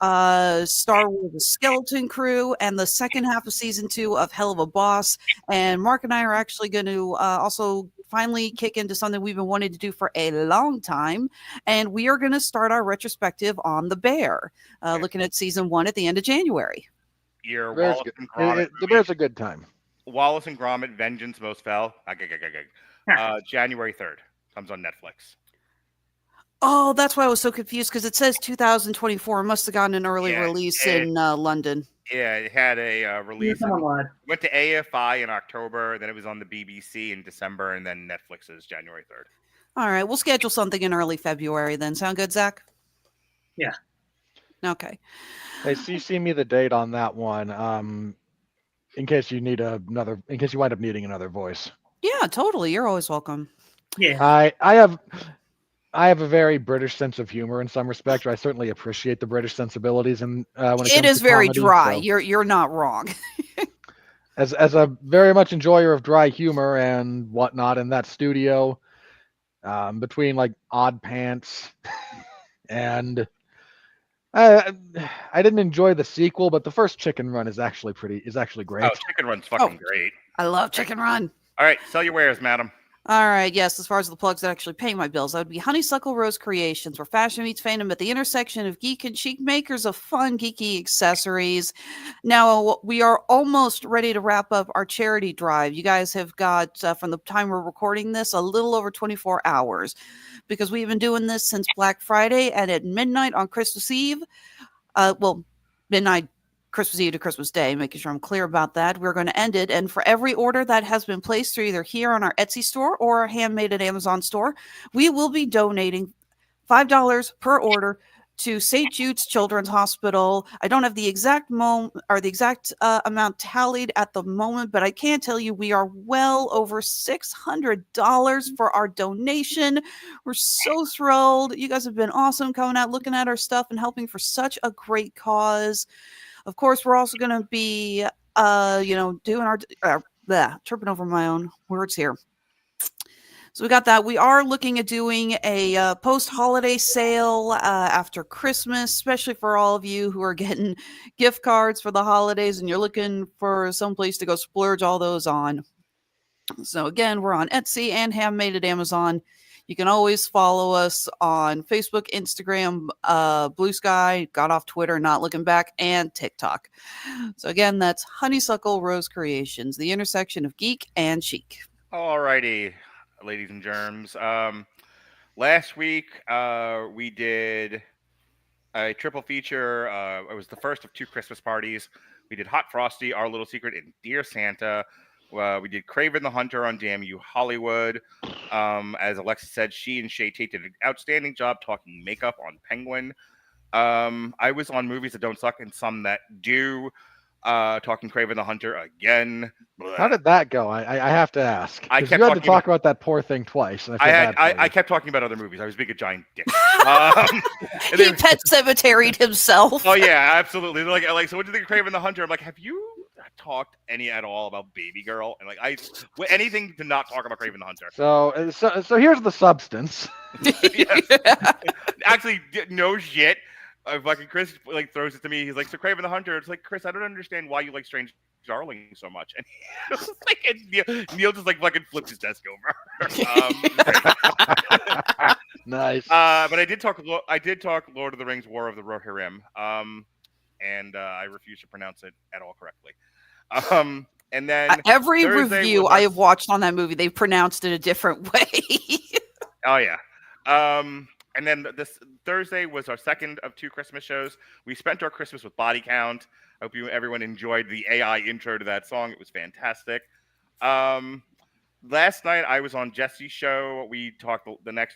Star Wars The Skeleton Crew, and the second half of season 2 of Hell of a Boss. And Mark and I are actually going to also finally kick into something we've been wanting to do for a long time, and we are going to start our retrospective on The Bear, looking at season 1 at the end of January. Your Wallace and Gromit. The Bear's a good time. Wallace and Gromit: Vengeance Most Fell. January 3rd comes on Netflix. Oh, that's why I was so confused, because it says 2024. It must have gotten an early release in London. Yeah, it had a release. Went to AFI in October, then it was on the BBC in December, and then Netflix is January 3rd. All right, we'll schedule something in early February then. Sound good, Zach? Yeah. Okay. Hey, CC me the date on that one. In case you need in case you wind up needing another voice. Yeah, totally. You're always welcome. Yeah. I have a very British sense of humor in some respects. I certainly appreciate the British sensibilities, and when it is to very comedy, dry. So, You're not wrong. as a very much enjoyer of dry humor and whatnot in that studio, between like Odd Pants and I didn't enjoy the sequel, but the first Chicken Run is actually great. Oh, Chicken Run's fucking great. I love Chicken Run. All right, sell your wares, madam. All right, yes, as far as the plugs that actually pay my bills, that would be Honeysuckle Rose Creations, where fashion meets fandom at the intersection of geek and chic, makers of fun, geeky accessories. Now, we are almost ready to wrap up our charity drive. You guys have got, from the time we're recording this, a little over 24 hours, because we've been doing this since Black Friday, and at midnight on Christmas Eve, midnight Christmas Eve to Christmas Day, making sure I'm clear about that. We're going to end it. And for every order that has been placed through either here on our Etsy store or our Handmade at Amazon store, we will be donating $5 per order to St. Jude's Children's Hospital. I don't have the exact amount tallied at the moment, but I can tell you we are well over $600 for our donation. We're so thrilled. You guys have been awesome coming out, looking at our stuff, and helping for such a great cause. Of course, we're also going to be, doing our tripping over my own words here. So we got that. We are looking at doing a post-holiday sale after Christmas, especially for all of you who are getting gift cards for the holidays and you're looking for some place to go splurge all those on. So again, we're on Etsy and Handmade at Amazon. You can always follow us on Facebook, Instagram, Blue Sky, got off Twitter, not looking back, and TikTok. So again, that's Honeysuckle Rose Creations, the intersection of geek and chic. All righty, ladies and germs. Last week, we did a triple feature. It was the first of 2 Christmas parties. We did Hot Frosty, Our Little Secret, and Dear Santa. We did Kraven the Hunter on Damn You Hollywood. As Alexis said, she and Shay Tate did an outstanding job talking makeup on Penguin. I was on Movies That Don't Suck and Some That Do, talking Kraven the Hunter again. How did that go? I have to ask. I You kept had to talk about that poor thing twice. And I kept talking about other movies. I was being a giant dick. He Pet Cemeteried himself. Oh yeah, absolutely. They're like, so what do you think of Kraven the Hunter? I'm like, have you talked any at all about Baby Girl? And like, anything to not talk about Kraven the Hunter. So here's the substance. Actually, no shit. Fucking Chris like throws it to me. He's like, so Kraven the Hunter. It's like, Chris, I don't understand why you like Strange Darling so much. And he was like, and Neil just like fucking flipped his desk over. Nice. But I did talk Lord of the Rings: War of the Rohirrim. And I refuse to pronounce it at all correctly. And then every Thursday review I have watched on that movie, they've pronounced it a different way. Oh yeah. And then this Thursday was our second of 2 Christmas shows. We spent our Christmas with Body Count. I hope everyone enjoyed the AI intro to that song. It was fantastic. Last night I was on Jesse's show. We talked the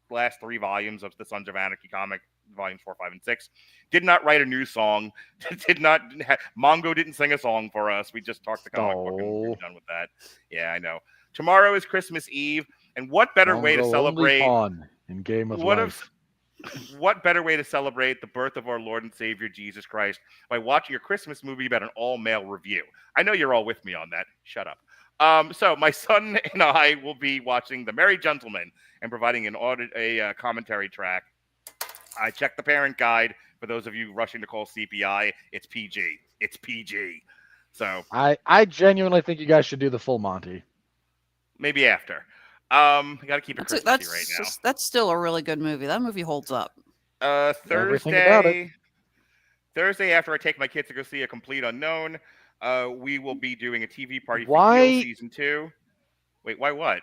last 3 volumes of the Sons of Anarchy comic, volumes 4, 5, and 6. Did not write a new song. Mongo didn't sing a song for us. We just talked the comic book and we were done with that. Yeah, I know. Tomorrow is Christmas Eve, and what better way to celebrate in Game of Life? What better way to celebrate the birth of our Lord and Savior Jesus Christ by watching a Christmas movie about an all-male review? I know you're all with me on that. Shut up. So my son and I will be watching The Merry Gentleman and providing a commentary track. I checked the parent guide. For those of you rushing to call CPI, it's PG. It's PG. So I genuinely think you guys should do the full Monty. Maybe after. I got to keep it Christmassy right now. That's still a really good movie. That movie holds up. Thursday after I take my kids to go see A Complete Unknown, we will be doing a TV party for Heel season 2. Wait, why what?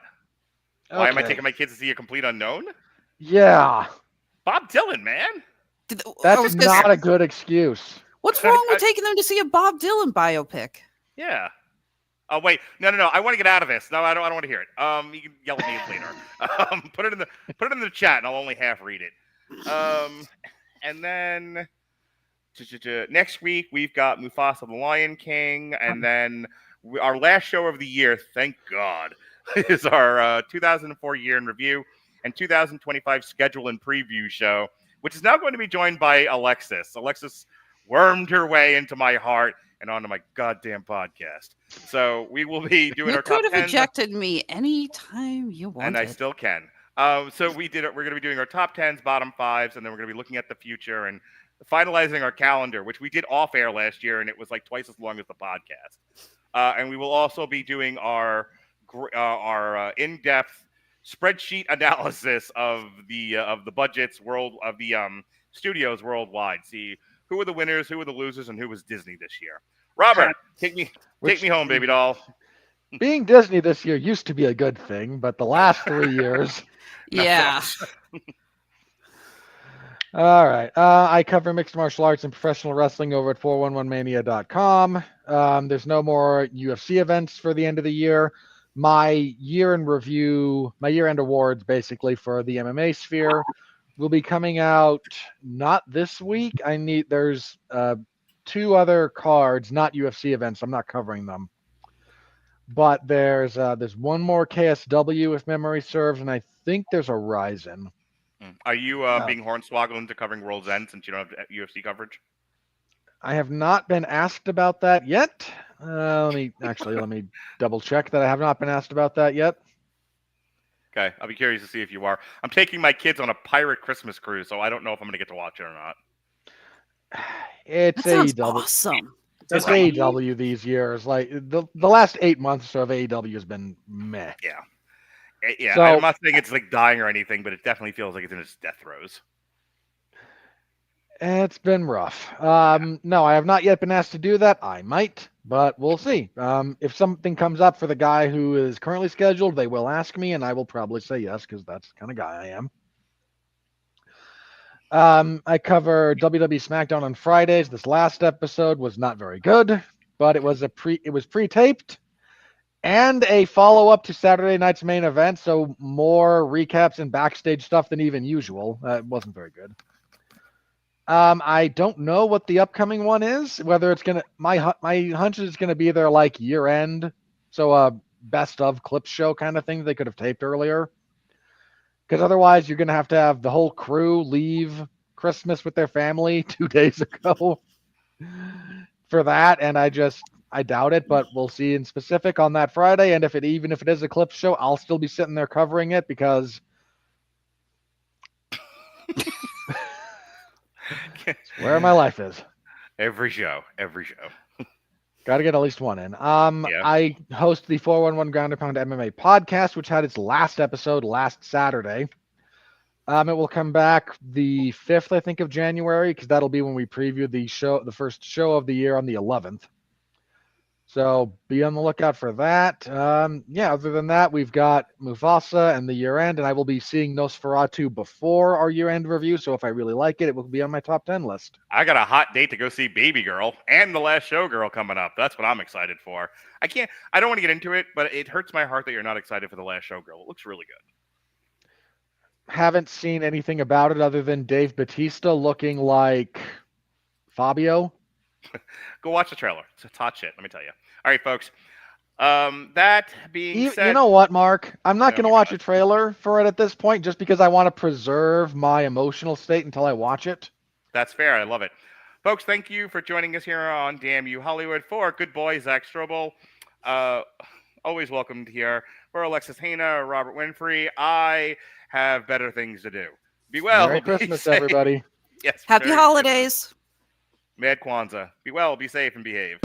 Okay. Why am I taking my kids to see A Complete Unknown? Yeah. Bob Dylan, man. That's not a good excuse. What's wrong with taking them to see a Bob Dylan biopic? Yeah. Oh wait, no. I want to get out of this. No, I don't want to hear it. You can yell at me later. Put it in the chat, and I'll only half read it. And then next week we've got Mufasa the Lion King, and then our last show of the year, thank God, is our 2004 year in review and 2025 schedule and preview show, which is now going to be joined by Alexis. Alexis wormed her way into my heart and onto my goddamn podcast. So we will be doing our top 10. You could have ejected me anytime you wanted. And I still can. So we're going to be doing our top 10s, bottom 5s, and then we're going to be looking at the future and finalizing our calendar, which we did off air last year, and it was like twice as long as the podcast. And we will also be doing our in-depth spreadsheet analysis of the budgets of the studios worldwide. See who were the winners, who were the losers, and who was Disney this year. Robert, take me home, baby doll. Being Disney this year used to be a good thing, but the last 3 years. Yeah. All right. I cover mixed martial arts and professional wrestling over at 411mania.com. There's no more UFC events for the end of the year. My year-end awards, basically, for the MMA sphere will be coming out not this week. There's 2 other cards, not UFC events. I'm not covering them. But there's one more KSW, if memory serves, and I think there's a Ryzen. Are you being hornswoggled into covering World's End since you don't have UFC coverage? I have not been asked about that yet. Let me double check that I have not been asked about that yet. Okay, I'll be curious to see if you are. I'm taking my kids on a pirate Christmas cruise, so I don't know if I'm going to get to watch it or not. It's AEW. Awesome. It's AEW these years. Like the last 8 months or so of AEW has been meh. Yeah. So, I'm not saying it's like dying or anything, but it definitely feels like it's in its death throes. It's been rough. No, I have not yet been asked to do that. I might, but we'll see. If something comes up for the guy who is currently scheduled, they will ask me, and I will probably say yes, because that's the kind of guy I am. I cover WWE SmackDown on Fridays. This last episode was not very good, but it was pre-taped and a follow-up to Saturday night's main event, so more recaps and backstage stuff than even usual. It wasn't very good. I don't know what the upcoming one is. Whether it's gonna, my hunch is gonna be their like year end, so a best of clip show kind of thing they could have taped earlier. Because otherwise, you're gonna have to have the whole crew leave Christmas with their family 2 days ago for that, and I doubt it. But we'll see in specific on that Friday. And even if it is a clip show, I'll still be sitting there covering it because. It's where my life is. Every show. Got to get at least one in. I host the 411 Ground and Pound MMA podcast, which had its last episode last Saturday. It will come back the 5th, I think, of January, because that'll be when we preview the first show of the year on the 11th. So be on the lookout for that. Yeah, other than that, we've got Mufasa and the year-end, and I will be seeing Nosferatu before our year-end review, so if I really like it, it will be on my top 10 list. I got a hot date to go see Baby Girl and The Last Showgirl coming up. That's what I'm excited for. I don't want to get into it, but it hurts my heart that you're not excited for The Last Showgirl. It looks really good. Haven't seen anything about it other than Dave Bautista looking like Fabio. Go watch the trailer. It's hot shit, let me tell you. All right, folks. That being said... You know what, Mark? I'm not Oh going to my watch God. a trailer for it at this point just because I want to preserve my emotional state until I watch it. That's fair. I love it. Folks, thank you for joining us here on Damn You Hollywood. For good boy, Zach Strobel. Always welcomed here. For Alexis, Hejna, Robert Winfree, I have better things to do. Be well. Merry be Christmas, safe. everybody. Yes. Happy Merry holidays. Mad Kwanzaa. Be well, be safe, and behave.